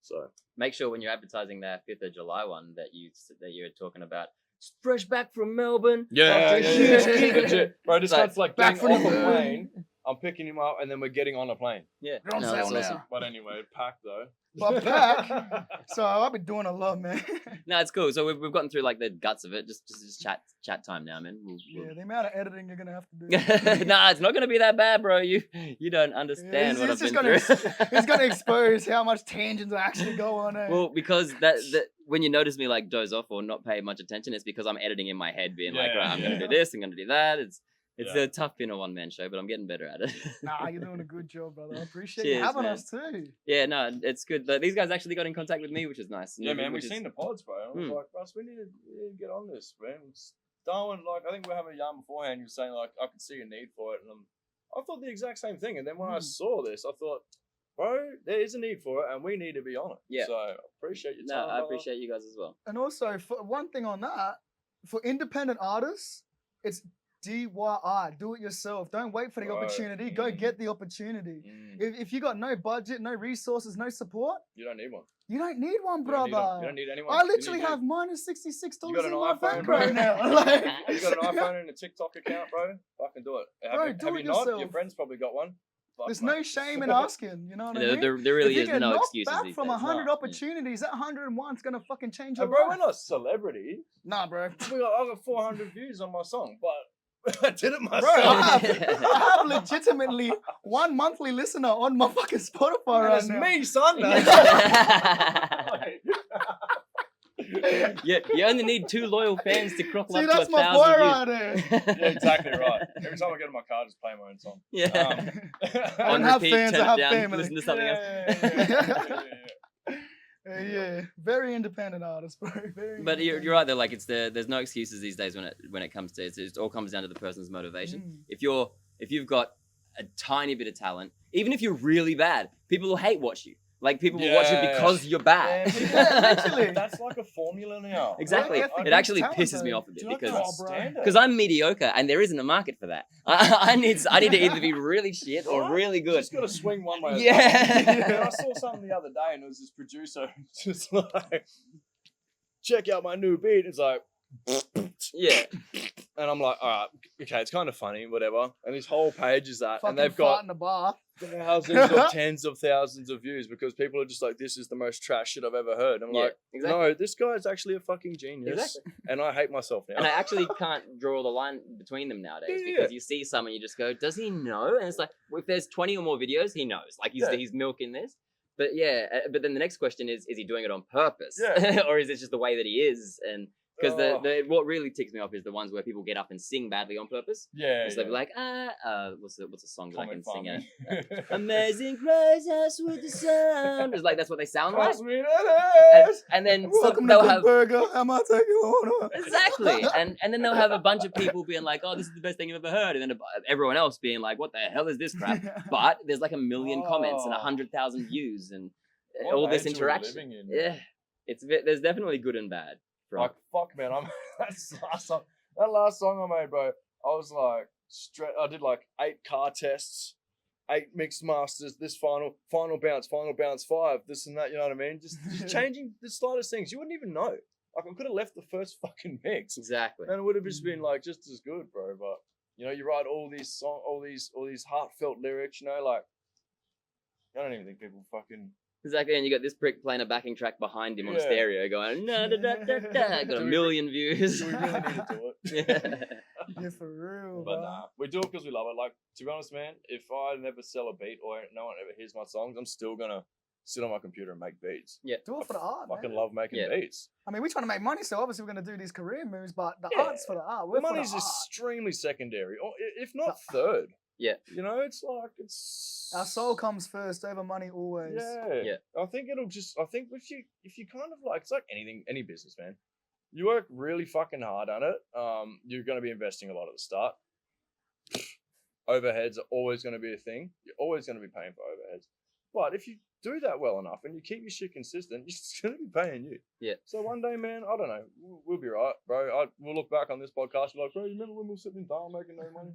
So make sure when you're advertising that 5th of July one that you're talking about fresh back from Melbourne. Yeah. Bro, this guy's like back getting from off the a plane. I'm picking him up and then we're getting on a plane. Yeah. That's awesome. But anyway, Pacc though. But Pacc, so I've been doing a lot, man. No, it's cool. So we've gotten through like the guts of it. Just chat time now, man. Yeah, the amount of editing you're gonna have to do. Nah, it's not gonna be that bad, bro. You don't understand what I've been through. It's gonna expose how much tangents actually go on. Well, because that when you notice me like doze off or not pay much attention, it's because I'm editing in my head, being right, I'm gonna do this, I'm gonna do that. It's a tough being a one-man show, but I'm getting better at it. Nah, you're doing a good job, brother. I appreciate you having us too. Yeah, no, it's good. These guys actually got in contact with me, which is nice. Yeah, man, we've seen the pods, bro. I was like, Russ, we need to get on this, man. Darwin, like, I think we were having a yarn beforehand. You were saying, like, I could see a need for it, and I thought the exact same thing. And then when I saw this, I thought, bro, there is a need for it, and we need to be on it. Yeah. So I appreciate your No, time. I brother. appreciate you guys as well. And also, for one thing on that, for independent artists, it's DIY, do it yourself. Don't wait for the Right. opportunity. Go get the opportunity. Mm. If you got no budget, no resources, no support, You don't need one. you don't need one, You don't brother. need anyone. I You literally need have minus $66 You got in an my iPhone, bank bro? right now. Like, You got an iPhone and a TikTok account, bro? Fucking do it. Bro, Have do you it not? Your yourself. friend's probably got one. Fuck, there's mate. no shame in asking. You know what I mean? There really if you is get no knocked excuses back these from days. 100 No. opportunities, that 101's gonna fucking change your And bro, life. we're not celebrities. Nah, bro. I got 400 views on my song, but I did it myself. Bro, I have legitimately one monthly listener on my fucking Spotify And right it's now. me, son. Yeah, you only need 2 loyal fans to crop See, up that's to my 1,000 boy views. right there. Yeah, exactly right. Every time I get in my car, I just play my own song. Yeah. I On don't have repeat, fans, turn I it have down, family. listen to something else. Yeah, very independent artist, bro. Very But you're independent. right though. Like there's no excuses these days when it comes to it. It all comes down to the person's motivation. If you've got a tiny bit of talent, even if you're really bad, people will hate watch you. Like people will watch you Yeah. because you're bad. Yeah, literally. That's like a formula now. Exactly. Work ethic It actually takes pisses talent, me though. off a bit Do you not because understand it? because I'm mediocre and there isn't a market for that. I need to either be really shit or really You good. just got to swing one way. or the Yeah. other. And I saw something the other day, and it was this producer just like, check out my new beat. It's like, Yeah. and I'm like, all right, okay, it's kind of funny, whatever. And this whole page is that, Fucking and they've fart got in the bar. thousands or tens of thousands of views because people are just like, this is the most trash shit I've ever heard. I'm Yeah, like, exactly. no, this guy is actually a fucking genius. Exactly. And I hate myself now. And I actually can't draw the line between them nowadays Yeah. because you see someone, you just go, does he know? And it's like, well, if there's 20 or more videos, he knows. Like he's milking this. But yeah, but then the next question is he doing it on purpose? Yeah. Or is it just the way that he is? And because Oh. what really ticks me off is the ones where people get up and sing badly on purpose. Yeah. So they'll be like, what's a song that I can Comment sing? farming. Amazing grace, us with the sound. It's like that's what they sound like. Pass me that And then Welcome to they'll Big have Burger. Am I taking on? exactly, and then they'll have a bunch of people being like, "Oh, this is the best thing you've ever heard," and then everyone else being like, "What the hell is this crap?" But there's like 1 million comments and Oh. 100,000 views and What all this age are we interaction. living in? Yeah, there's definitely good and bad. Like, fuck, man. That last song I made, bro, I was like, I did like 8 car tests, 8 mixed masters, this final bounce 5, this and that, you know what I mean? Just changing the slightest things. You wouldn't even know. Like, I could have left the first fucking mix. Exactly. And it would have just been like just as good, bro. But you know, you write all these heartfelt lyrics, you know, like I don't even think people fucking Exactly, and you got this prick playing a backing track behind him on Yeah. stereo going, da da da da da, got Do a we million views. do we really need to do it? Yeah. Yeah, for real, But bro. nah, we do it because we love it. Like, to be honest, man, if I never sell a beat or no one ever hears my songs, I'm still gonna sit on my computer and make beats. Do it for the art, I fucking man. love making Yeah. beats. I mean, we're trying to make money, so obviously we're going to do these career moves, but the Yeah. art's for the art. The We're for money's the art. extremely secondary, or if not third. Yeah. You know, it's like it's Our soul comes first over money always. Yeah. Yeah. I think if you kind of like, it's like anything, any business, man. You work really fucking hard on it. You're going to be investing a lot at the start. Overheads are always going to be a thing. You're always going to be paying for overheads. But if you do that well enough and you keep your shit consistent, it's going to be paying you. Yeah. So one day, man, I don't know, we'll be right, bro. We'll look back on this podcast and be like, bro, you remember when we were sitting in Dale making no money?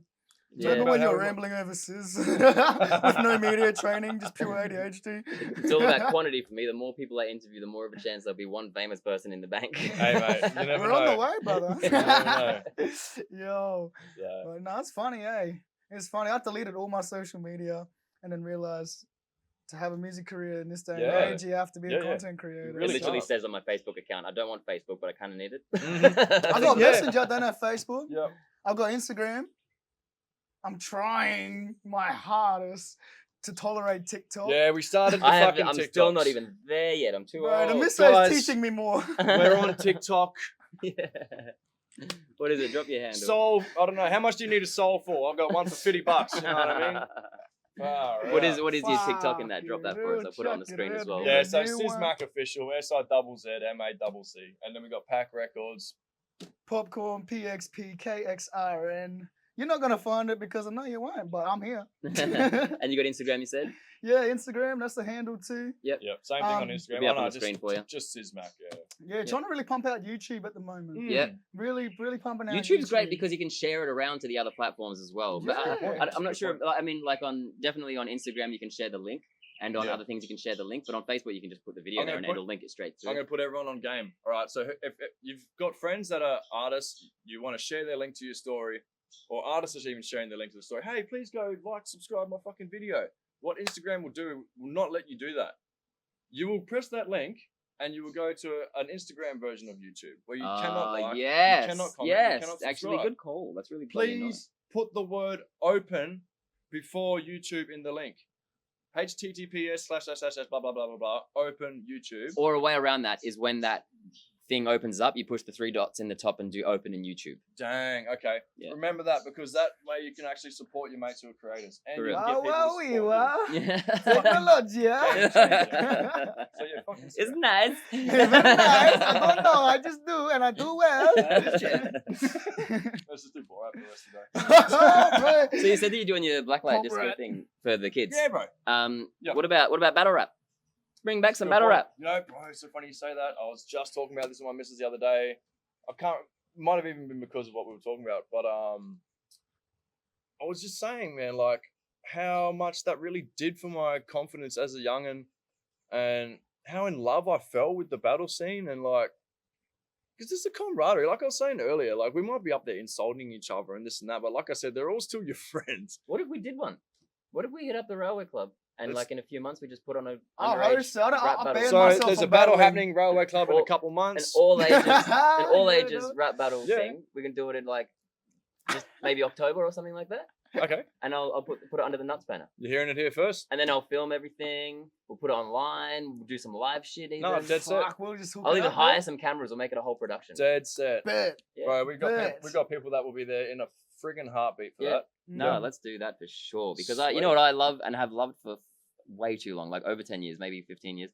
Yeah. Remember when About you were how- rambling over Sizz with no media training, just pure ADHD? It's all about quantity for me. The more people I interview, the more of a chance there'll be one famous person in the bank. Hey, mate, you never We're on the know. way, brother. You never Yo, Yeah. but no, it's funny, eh? It's funny. I deleted all my social media and then realized to have a music career in this day Yeah. and age, you have to be Yeah, a yeah. content creator. It really literally tough. says on my Facebook account, I don't want Facebook, but I kind of need it. I got Yeah. Messenger, I don't have Facebook. Yeah. I've got Instagram. I'm trying my hardest to tolerate TikTok. Yeah, we started the I'm fucking still not TikToks. even there yet. I'm too Bro, the old. misso guys. is teaching me more. We're on TikTok. Yeah. What is it? Drop your handle. Soul, I don't know. How much do you need a soul for? I've got one for $50. You know what I mean? What is your TikTok in that? Fuck Drop that you, for us. I'll put it on the chuck it screen as in. well. Yeah, Yeah, so new one. Sizzmacc official, SIZZMACC, and then we got Pacc Records. Popcorn, Pxpkxrn. You're not gonna find it because I know you won't, but I'm here. And you got Instagram, you said? Yeah, Instagram, that's the handle too. Yep. Same thing on Instagram. It'll be up Oh, on no, the screen for you. Just Sizzmacc, yeah. Yeah, trying to really pump out YouTube at the moment. Yeah. Really pumping out YouTube's great YouTube. because you can share it around to the other platforms as well. But Yeah. I'm not sure. I mean, like definitely on Instagram you can share the link, and on other things you can share the link. But on Facebook you can just put the video there and it'll link it straight I'm through. going to put everyone on game. All right. So if you've got friends that are artists, you want to share their link to your story, or artists are even sharing their link to the story. Hey, please go subscribe my fucking video. What Instagram will do will not let you do that. You will press that link and you will go to an Instagram version of YouTube where you cannot like, yes, you cannot comment, yes, you cannot subscribe. actually, good call. That's really bloody Please put the word open before YouTube in the link. HTTPS// blah blah blah blah blah. Open YouTube. Or a way around that is when that thing opens up, you push the 3 dots in the top and do open in YouTube. Dang. Okay. Yeah. Remember that, because that way you can actually support your mates who are creators and you Correct. can get people to support you. Yeah. Technology, Game changer. So yeah, fuck It's Instagram. nice. Very nice. I don't know. I just do, and I do well. Let's just do Borat for the rest of the day. So you said that you're doing your blacklight disco Corporate. thing for the kids. Yeah, bro. Yeah. What about battle rap? Bring back some Good battle point. rap. You know, bro, it's so funny you say that. I was just talking about this with my missus the other day. Might have even been because of what we were talking about, but I was just saying, man, like how much that really did for my confidence as a youngin', and how in love I fell with the battle scene, and like, because there's a camaraderie. Like I was saying earlier, like we might be up there insulting each other and this and that, but like I said, they're all still your friends. What if we did one? What if we hit up the Railway Club and like in a few months we just put on a I'll underage host it. I rap battle? ban So myself there's from a battle battling. happening, Railway Club, in a All- couple An months. all ages, Yeah, rap battle Yeah. thing. We can do it in like just maybe October or something like that. Okay, And I'll put it under the Nuts banner. you're hearing it here first. And then I'll film everything. We'll put it online. We'll do some live shit. Even. No, dead set. Fuck, we'll just hook I'll it even up, hire bro. some cameras. We'll make it a whole production. Dead set. Bet. Yeah. Bro, we Bet. got people that will be there in a friggin' heartbeat for Yeah. that. No, Yeah. let's do that for sure. Because Sweet. you know what I love and have loved for way too long, like over 10 years, maybe 15 years.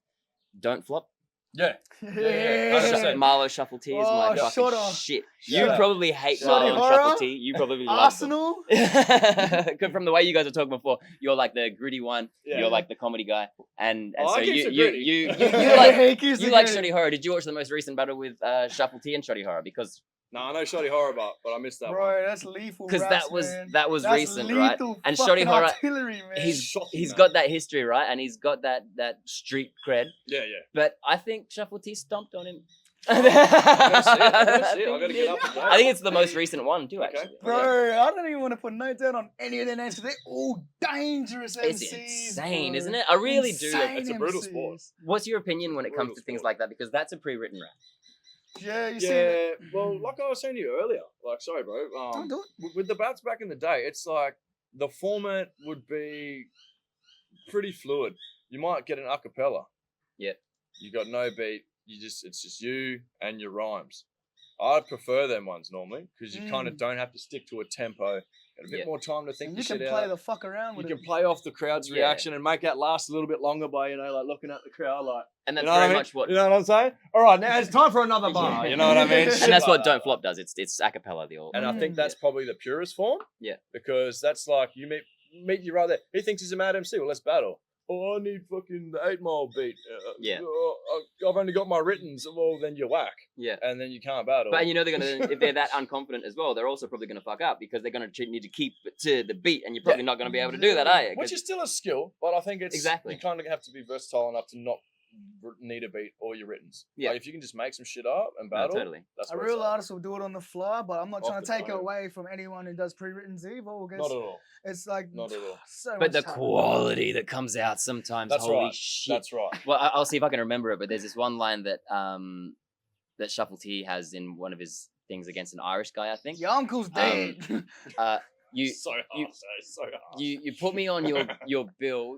Don't flop. Yeah. Yeah. Yeah. Marlo Shuffle T is my Oh, fucking shut up. shit. Shut You up. probably hate Shoddy Marlo horror? Shuffle T. You probably love Arsenal. them. From the way you guys were talking before, you're like the gritty one. Yeah. You're like the comedy guy, and Oh, so I keep you it you, gritty. you you Yeah, like he keeps you it like gritty. Shoddy Horror. Did you watch the most recent battle with Shuffle T and Shoddy Horror? Because No, I know Shoddy Horror, but I missed that one. Bro, that's lethal. that raps, was man. that was That's recent, right? lethal And fucking Shoddy Horror, artillery, man. Shocking, he's man. got that history, right? And he's got that street cred. Yeah. But I think Shuffle T stomped on him. I gotta see it. I gotta get up to date. I think it's the most recent one too, Okay. actually. Bro, Yeah. I don't even want to put notes down on any of their names because they're all dangerous It's MCs. insane, bro. isn't it? I really do. Insane It's a brutal MCs. sport. What's your opinion when it comes Brutal to things sport. like that? Because that's a pre-written rap. Yeah, you see Yeah, it. well, like I was saying to you earlier, like, sorry, bro. Don't do it. With the bats back in the day, it's like the format would be pretty fluid. You might get an a cappella. Yeah. You got no beat. It's just you and your rhymes. I prefer them ones normally because you kind of don't have to stick to a tempo. Got a bit Yeah. more time to think And the you can shit play out. the fuck around with You it. can play off the crowd's Yeah. reaction and make that last a little bit longer by, like looking at the crowd like, And that's you know what very I mean? much what You know what I'm saying? All right, now it's time for another bar. You know what I mean? and Shit that's what like Don't that. Flop does. It's a cappella the all. And I think that's probably the purest form. Yeah. Because that's like you meet you right there. He thinks he's a mad MC. Well, let's battle. Oh, I need fucking the 8 Mile beat. Yeah. I've only got my writtens. Well, then you're whack. Yeah. And then you can't battle. But you know they're gonna if they're that unconfident as well, they're also probably gonna fuck up because they're gonna need to keep it to the beat, and you're probably not gonna be able to do that, are you? 'Cause- Which is still a skill, but I think it's Exactly. you kind of have to be versatile enough to not need a beat or your writtens. Yeah. Like if you can just make some shit up and No, battle, totally. that's A where real it's at. artist will do it on the fly, but I'm not Off trying to the take it dome. away from anyone who does pre-written Evo. Not at all. It's like Not at all. so But the much talent. quality that comes out sometimes, That's holy right. shit. That's right. Well, I'll see if I can remember it, but there's this one line that that Shuffle T has in one of his things against an Irish guy, I think. Your uncle's dead. You so hard. you- so hard. you put me on your bill,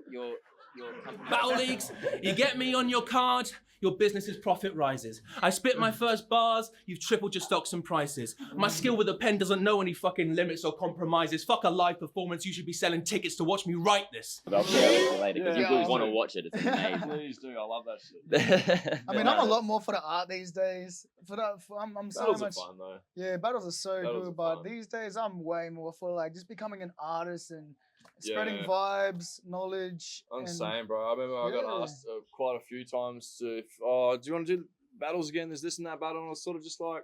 Battle leagues, you get me on your card, your business's profit rises. I spit my first bars, you've tripled your stocks and prices. My skill with a pen doesn't know any fucking limits or compromises. Fuck a live performance, you should be selling tickets to watch me write this. I'll share it later because you will want to watch it. It's amazing. Please do. I love that shit. I mean, I'm a lot more for the art these days. I'm so Battles much. are fun though. Yeah, battles are so Battles good, are but fun. these days I'm way more for like just becoming an artist and spreading Yeah. vibes, knowledge. I'm the and- same, bro. I remember I got Yeah. asked quite a few times to, do you want to do battles again? There's this and that battle, and I was sort of just like,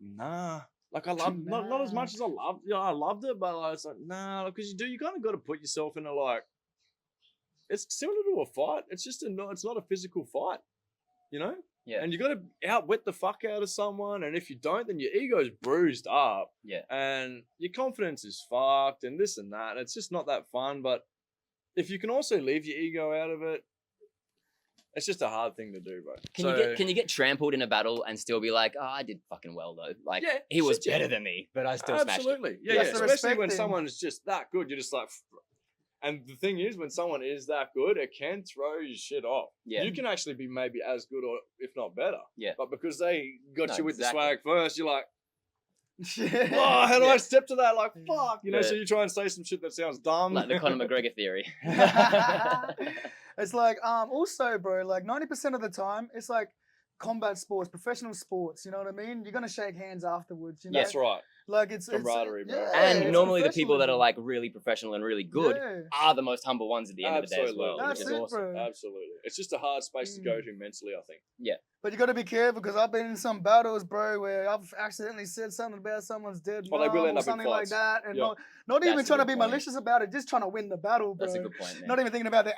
nah. Like I love not as much as I loved. I loved it, but it's like nah, because you kind of got to put yourself in a like. It's similar to a fight. It's just it's not a physical fight, you know. Yeah. And you got to outwit the fuck out of someone, and if you don't, then your ego's bruised up. Yeah. And your confidence is fucked, and this and that. And it's just not that fun. But if you can also leave your ego out of it, it's just a hard thing to do, bro. Can you get trampled in a battle and still be like, oh, I did fucking well though. Like Yeah, he was shit, yeah. better than me, but I still smashed it. Absolutely. Yeah, That's yeah. the Especially respect when thing. someone's just that good, you're just like. And the thing is, when someone is that good, it can throw your shit off. Yeah. You can actually be maybe as good or if not better. Yeah. But because they got No, you with exactly. the swag first, you're like, Yeah. oh, how do Yeah. I step to that? Like, fuck. You know, Yeah. so you try and say some shit that sounds dumb. Like the Conor McGregor theory. It's like also, bro, like 90% of the time it's like combat sports, professional sports, you know what I mean? You're gonna shake hands afterwards, you know? That's right. Like it's Camaraderie, bro. yeah, And it's normally the people that are professionalism. like really professional and really good Yeah. are the most humble ones at the end of the day as well, Absolutely. which That's is it, awesome. bro. Absolutely. It's just a hard space to go to mentally, I think. But you gotta be careful because I've been in some battles, bro, where I've accidentally said something about someone's dead Well, they will mom end or up in something like fights. that, and Yeah. not even That's a trying to good be point. malicious about it, just trying to win the battle, bro. That's a good point, man. Not even thinking about their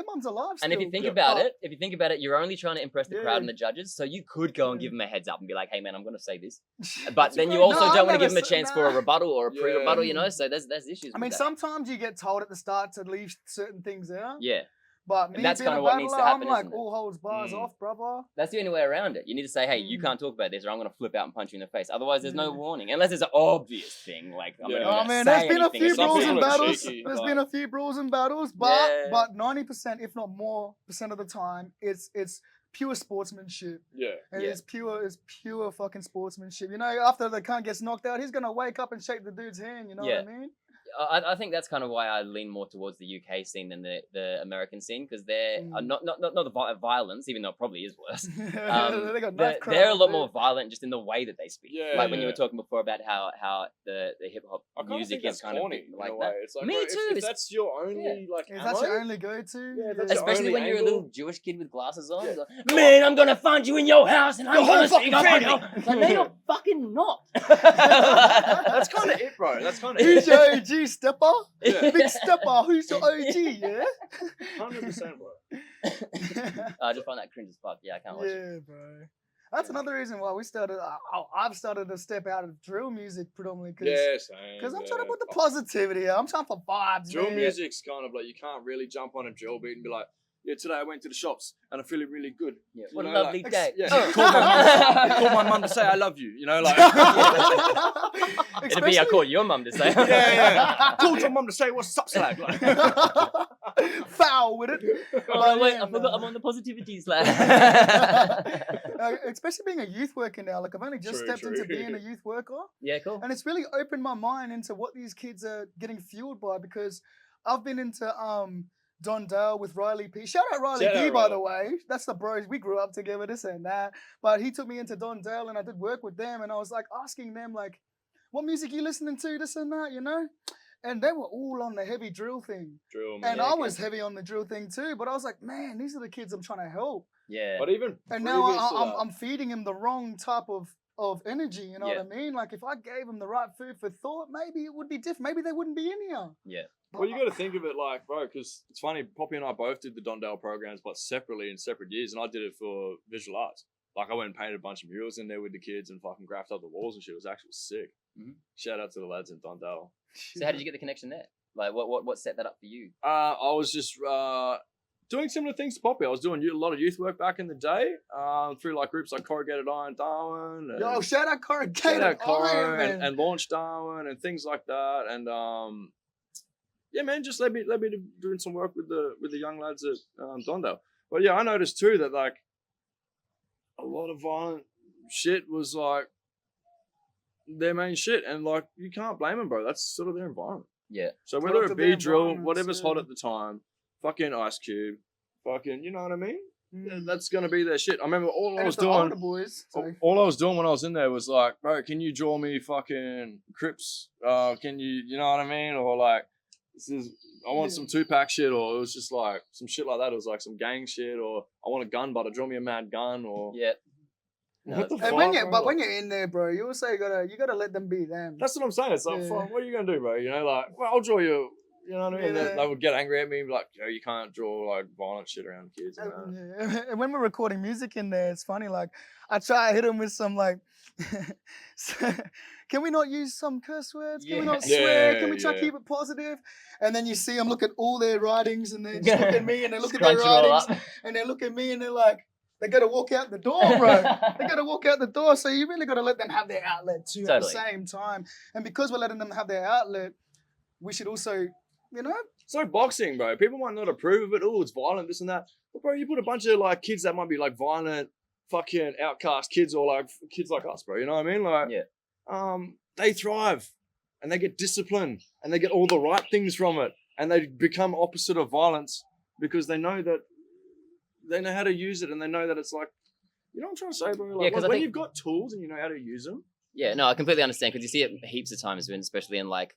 mom's alive. And if you still. think Yeah. about it, you're only trying to impress the crowd Yeah. and the judges, so you could go and Yeah. give them a heads up and be like, hey man, I'm gonna say this. But That's then you great. also No, don't want to I've give them a never chance said- for a nah. rebuttal or a Yeah. pre-rebuttal, you know? So there's issues I with mean, that. sometimes you get told at the start to leave certain things out. Yeah. But me that's being kinda a what needs to battler, happen, I'm like isn't it? all holds bars Mm. off, brother. That's the only way around it. You need to say, hey, you Mm. can't talk about this or I'm going to flip out and punch you in the face. Otherwise, there's no Yeah. warning. Unless it's an obvious thing. Like, I'm Yeah. not Oh going to man, say there's been a anything. few Some brawls people and are battles. cheeky, There's but- been a few brawls and battles, Yeah. but 90%, if not more, percent of the time, it's pure sportsmanship. Yeah. And Yeah. it's pure fucking sportsmanship. You know, after the cunt gets knocked out, he's gonna wake up and shake the dude's hand. You know Yeah. what I mean? I think that's kind of why I lean more towards the UK scene than the American scene because they're not the violence, even though it probably is worse. They got knife They're a lot crowd, more dude. violent just in the way that they speak. Yeah, like when you yeah. were talking before about how the hip hop I kind of music think that's is kind corny of like in a that. way. It's like, Me bro, too. If It's- that's your only like If that's your ammo, only go-to, Yeah, yeah. that's your Especially only when you're a angle. little Jewish kid with glasses on. It's like, man, I'm gonna find you in your house and I'm gonna stick up on you. It's like, no, you're fucking not. that's kind of it, bro. That's kind of Who's it. your OG stepper? Yeah. Big stepper. Who's your OG? Yeah. 100%, bro. I just find that cringe as fuck. Yeah, I can't watch it. Yeah, bro. That's another reason why we started. I've started to step out of drill music predominantly because Yeah, same. I'm trying to yeah. put the positivity out. I'm trying for vibes. Drill man. music's kind of like you can't really jump on a drill beat and be like, yeah, today I went to the shops and I'm feeling really good. Yeah, You what a know, lovely like, day. Yeah, Oh. call my mum to say I love you. You know, like It'd be I call your mum to say. yeah. Call your mum to say what's up, slag. Like, foul with it. Oh, wait, yeah, I forgot man. I'm on the positivity slab. Especially being a youth worker now. Like I've only just stepped into being a youth worker. Yeah, cool. And it's really opened my mind into what these kids are getting fueled by because I've been into Don Dale with Riley P. Shout out Riley Shout P, out by Riley. the way. That's the bros. We grew up together, this and that. But he took me into Don Dale and I did work with them and I was like asking them like, what music you listening to, this and that, you know? And they were all on the heavy drill thing. drill, man. And I was heavy on the drill thing too. But I was like, man, these are the kids I'm trying to help. Yeah. But even And now previous to that- I'm feeding him the wrong type of energy, you know Yeah. what I mean? Like if I gave him the right food for thought, maybe it would be different. Maybe they wouldn't be in here. Yeah. Well, you got to think of it like, bro, because it's funny. Poppy and I both did the Dondale programs, but separately in separate years, and I did it for visual arts. Like I went and painted a bunch of murals in there with the kids and fucking graphed up the walls and shit. It was actually sick. Mhm. Shout out to the lads in Dondale. So how did you get the connection there? Like what set that up for you? I was just doing similar things to Poppy. I was doing a lot of youth work back in the day through like groups like Corrugated Iron Darwin. And Yo, shout out Corrugated Shout out Iron, Corro man. and Launch Darwin and things like that. And yeah, man, just let me doing some work with the young lads at Dondale. But yeah, I noticed too that like a lot of violent shit was like their main shit, and like you can't blame them, bro. That's sort of their environment. Yeah. So whether it be drill, environments, whatever's yeah. hot at the time, fucking Ice Cube, fucking, you know what I mean? Mm. That's gonna be their shit. I remember all I And was it's the older doing. boys. So. All I was doing when I was in there was like, bro, can you draw me fucking Crips? Can you know what I mean? Or like, I want some Tupac shit, or it was just like some shit like that. It was like some gang shit, or I want a gun, but draw me a mad gun, or Yeah. what the And fuck, when you're in there, bro, you also gotta let them be them. That's what I'm saying. It's like, Yeah. fuck, what are you gonna do, bro? You know, like, well, I'll draw you. You know what I mean? Yeah. And they would get angry at me, and be like, yo, you can't draw like violent shit around kids. You know? Yeah. And when we're recording music in there, it's funny. Like I try to hit them with some like, can we not use some curse words? Can we not swear? Can we try to keep it positive? And then you see them look at all their writings, and they just look at me, and they look at their writings, and they look at me, and they're like, they gotta walk out the door, bro. They gotta walk out the door. So you really gotta let them have their outlet too at the same time. And because we're letting them have their outlet, we should also, you know. It's like boxing, bro. People might not approve of it. Oh, it's violent, this and that. But bro, you put a bunch of like kids that might be like violent, fucking outcast kids, or like kids like us, bro. You know what I mean? Like, they thrive, and they get discipline, and they get all the right things from it, and they become opposite of violence because they know how to use it, and they know that it's like, you know what I'm trying to say, bro? Like, when you've got tools and you know how to use them. Yeah, no, I completely understand, because you see it heaps of times, especially in like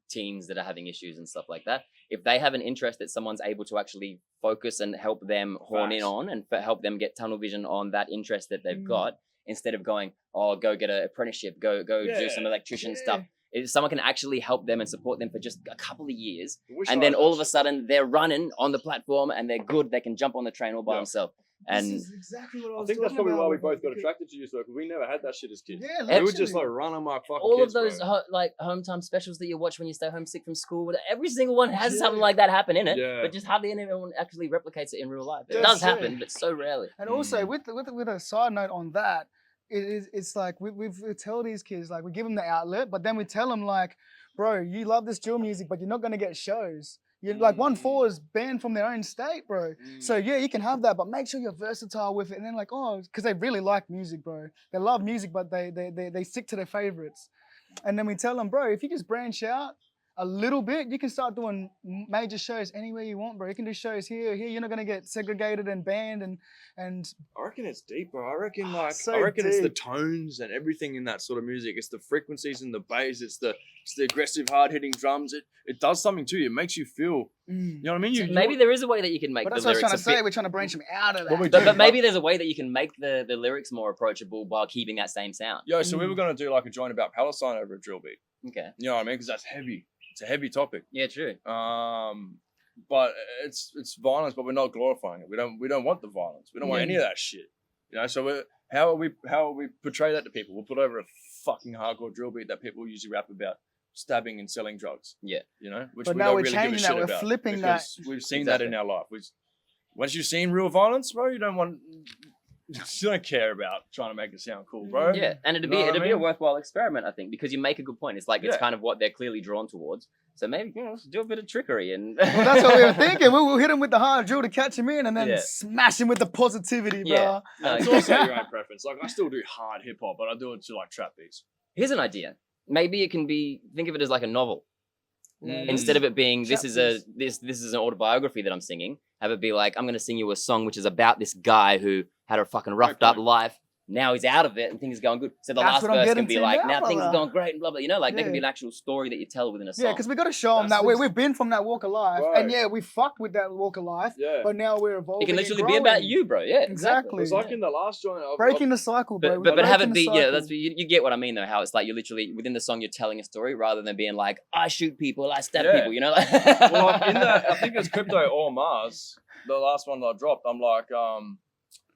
teens that are having issues and stuff like that. If they have an interest that someone's able to actually focus and help them hone in on, and help them get tunnel vision on that interest that they've got, instead of going, oh, go get an apprenticeship, go do some electrician stuff. If someone can actually help them and support them for just a couple of years, and then all of a sudden they're running on the platform and they're good, they can jump on the train all by themselves. And this is exactly what I was think that's probably about. why we both got attracted to youth work, because we never had that shit as kids. Yeah, we would just like run on my fucking all kids, of those bro. like home time specials that you watch when you stay homesick from school, every single one has something like that happen in it, but just hardly anyone actually replicates it in real life. It does happen, but so rarely. And also, with a side note on that, it's like we tell these kids, like we give them the outlet, but then we tell them like, bro, you love this drill music, but you're not gonna get shows. You're like 1-4 is banned from their own state, bro. So yeah, you can have that, but make sure you're versatile with it. And then like, oh, because they really like music, bro. They love music, but they stick to their favorites. And then we tell them, bro, if you just branch out a little bit, you can start doing major shows anywhere you want, bro. You can do shows here. You're not gonna get segregated and banned and. I reckon it's deep, bro. I reckon it's the tones and everything in that sort of music. It's the frequencies and the bass. It's the aggressive, hard hitting drums. It does something to you. It makes you feel. You know what I mean? So maybe there is a way that you can make. But the that's what I was lyrics trying to say. We're trying to branch them out of that. But maybe there's a way that you can make the lyrics more approachable while keeping that same sound. Yo, so we were gonna do like a joint about Palestine over a drill beat. Okay. You know what I mean? Because that's heavy. It's a heavy topic. Yeah, true. But it's violence, but we're not glorifying it. We don't want the violence. We don't want any of that shit. You know, so how will we portray that to people? We'll put over a fucking hardcore drill beat that people usually rap about stabbing and selling drugs. Yeah. You know, which but we now don't we're really give a changing shit that. We're about flipping that. We've seen that in our life. Once you've seen real violence, bro, you don't care about trying to make it sound cool, bro. Yeah, and it'd be a worthwhile experiment, I think, because you make a good point. It's like it's kind of what they're clearly drawn towards. So maybe let's do a bit of trickery and. Well, that's what we were thinking. We'll hit him with the hard drill to catch him in, and then smash him with the positivity, bro. Yeah. It's also your own preference. Like I still do hard hip hop, but I do it to like trap beats. Here's an idea. Maybe it can be. Think of it as like a novel. Instead of it being this is an autobiography that I'm singing, have it be like I'm gonna sing you a song which is about this guy who had a fucking roughed up life. Now he's out of it and things are going good. So the last verse can be like, now things are going great and blah blah. You know, like there can be an actual story that you tell within a song. Yeah, because we got to show them that we've been from that walk of life, and we fucked with that walk of life, but now we're evolving. It can literally be about you, bro. Yeah, exactly. It's like in the last joint, breaking the cycle, bro. But have it be that's you get what I mean though. How it's like you're literally within the song you're telling a story rather than being like I shoot people, I stab people. You know, like well, like in that I think it's Crypto or Mars, the last one that I dropped. I'm like,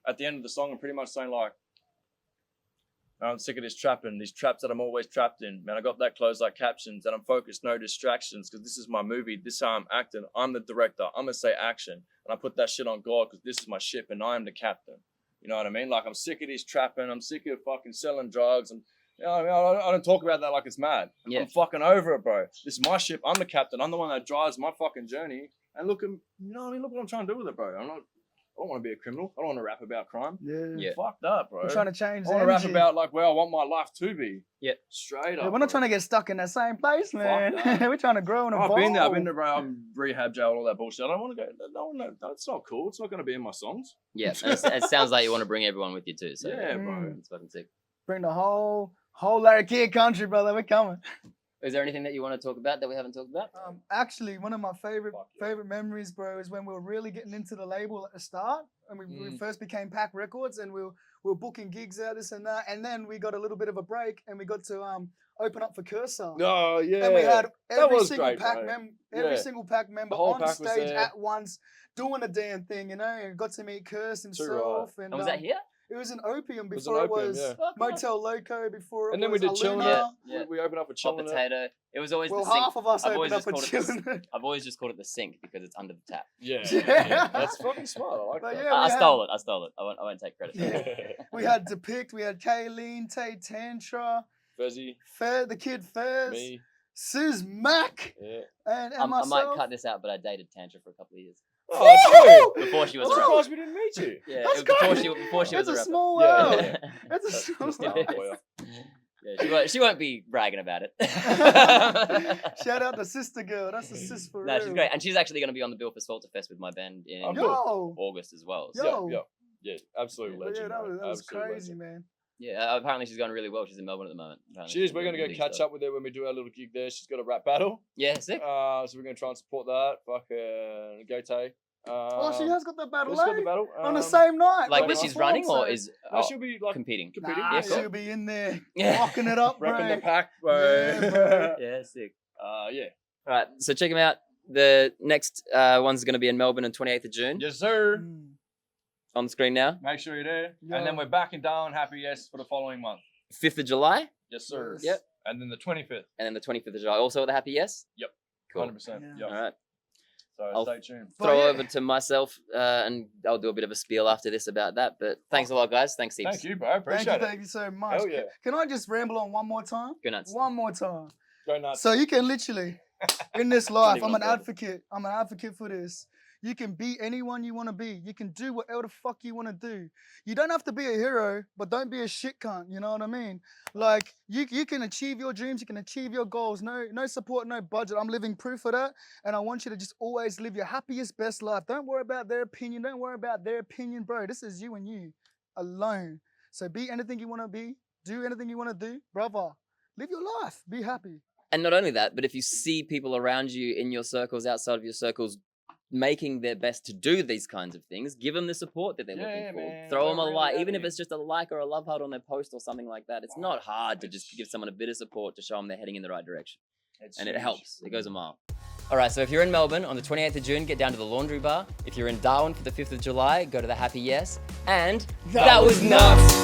at the end of the song, I'm pretty much saying like. I'm sick of this trapping, these traps that I'm always trapped in. Man, I got that closed like captions and I'm focused, no distractions, because this is my movie. This is how I'm acting. I'm the director. I'm going to say action. And I put that shit on God because this is my ship and I am the captain. You know what I mean? Like, I'm sick of this trapping. I'm sick of fucking selling drugs. You know what I mean? I don't talk about that like it's mad. Yeah. I'm fucking over it, bro. This is my ship. I'm the captain. I'm the one that drives my fucking journey. And look, you know what I mean? Look what I'm trying to do with it, bro. I don't want to be a criminal. I don't want to rap about crime. Yeah. Fucked up, bro. We're trying to change I want to rap about like where I want my life to be. Yeah. Straight Yeah, up. we're not trying to get stuck in that same place, man. that. We're trying to grow and evolve. I've been there, bro. I'm rehab jail, all that bullshit. I don't want to go. No, that's not cool. It's not going to be in my songs. Yeah, and it sounds like you want to bring everyone with you too. So Yeah, bro. it's fucking sick. Bring the whole Larry Kid country, brother. We're coming. Is there anything that you want to talk about that we haven't talked about? Actually, one of my favorite memories, bro, is when we were really getting into the label at the start, and we first became Pacc Records, and we were booking gigs out, this and that, and then we got a little bit of a break, and we got to open up for Cursor. Oh yeah. And we had every was single great, Pac member whole on pack was stage there. at once doing a damn thing, you know, and got to meet Curse himself. And was that here? It was an Opium was before an it was Opium, yeah. Motel Loco before it And then was we did Chillin' Aluna. Yeah. We opened up for Hot Chillin' potato. It was always Well, the sink. half of us I've always opened up just for called it Chillin'. I've always just called it the sink because it's under the tap. Yeah. That's fucking smart. I like But that. yeah, I we had- stole it. I won't take credit for it. We had Depict, we had Kayleen, Tay Tantra, Fezzy, the kid Fez, me. Sizzmacc, Yeah. and I myself. might cut this out, but I dated Tantra for a couple of years. Oh, true. Before she was I'm around. surprised we didn't meet you. Yeah, That's it was great. before she was It's a a rapper. small Yeah, world. yeah. It's a That's small good world. stuff for you. Yeah, she won't be bragging about it. Shout out to Sister Girl. That's a sis for No, real. she's great, and she's actually going to be on the bill for Salter Fest with my band in Oh, good. Yo, August as well. Yo. So, Yeah, absolute But legend. yeah, that bro. was Absolute crazy, legend. man. yeah, apparently she's going really well. She's in Melbourne at the moment. Apparently She is. she's We're doing gonna go big catch stuff. up with her when we do our little gig there. She's got a rap battle. Yeah, sick. So we're gonna try and support that. Gote. Oh, she has got the battle, She's got the eh? battle On the same night. Like, but but last she's one, running so- or is No, she'll be like competing? competing. Nah, Yeah, she'll be in there, Yeah. rocking it up, bro. repping the pack, bro. Yeah, bro. Yeah, sick. Yeah. All right, so check them out. The next one's going to be in Melbourne on 28th of June. Yes, sir. Mm. On the screen now. Make sure you're there. Yeah. And then we're back in Darwin, Happy Yes, for the following month. 5th of July, Yes, sir. Yes. Yep. And then the 25th. and then the 25th of July. Also with a happy yes. Yep. Cool. 100%. Yeah. Yep. All right. So I'll stay tuned. But Throw yeah. over to myself, and I'll do a bit of a spiel after this about that. But thanks a lot, guys. Thanks, heaps. Thank you, bro. Appreciate Thank you so much. Hell yeah. Can I just ramble on one more time? Go nuts. One more time. Go nuts. So you can literally, in this life, even I'm an on purpose. advocate. I'm an advocate for this. You can be anyone you want to be. You can do whatever the fuck you want to do. You don't have to be a hero, but don't be a shit cunt. You know what I mean? Like, you can achieve your dreams. You can achieve your goals. No support, no budget. I'm living proof of that. And I want you to just always live your happiest, best life. Don't worry about their opinion. Don't worry about their opinion, bro. This is you and you alone. So be anything you want to be. Do anything you want to do. Brother, live your life. Be happy. And not only that, but if you see people around you in your circles, outside of your circles, making their best to do these kinds of things, give them the support that they're Yeah, looking for. man. Throw them a Don't like, really even if have it's just a like or a love heart on their post or something like that. It's not hard to just give someone a bit of support to show them they're heading in the right direction. And it helps. It goes a mile. All right, so if you're in Melbourne on the 28th of June, get down to the Laundry Bar. If you're in Darwin for the 5th of July, go to the Happy Yes. And that was nuts!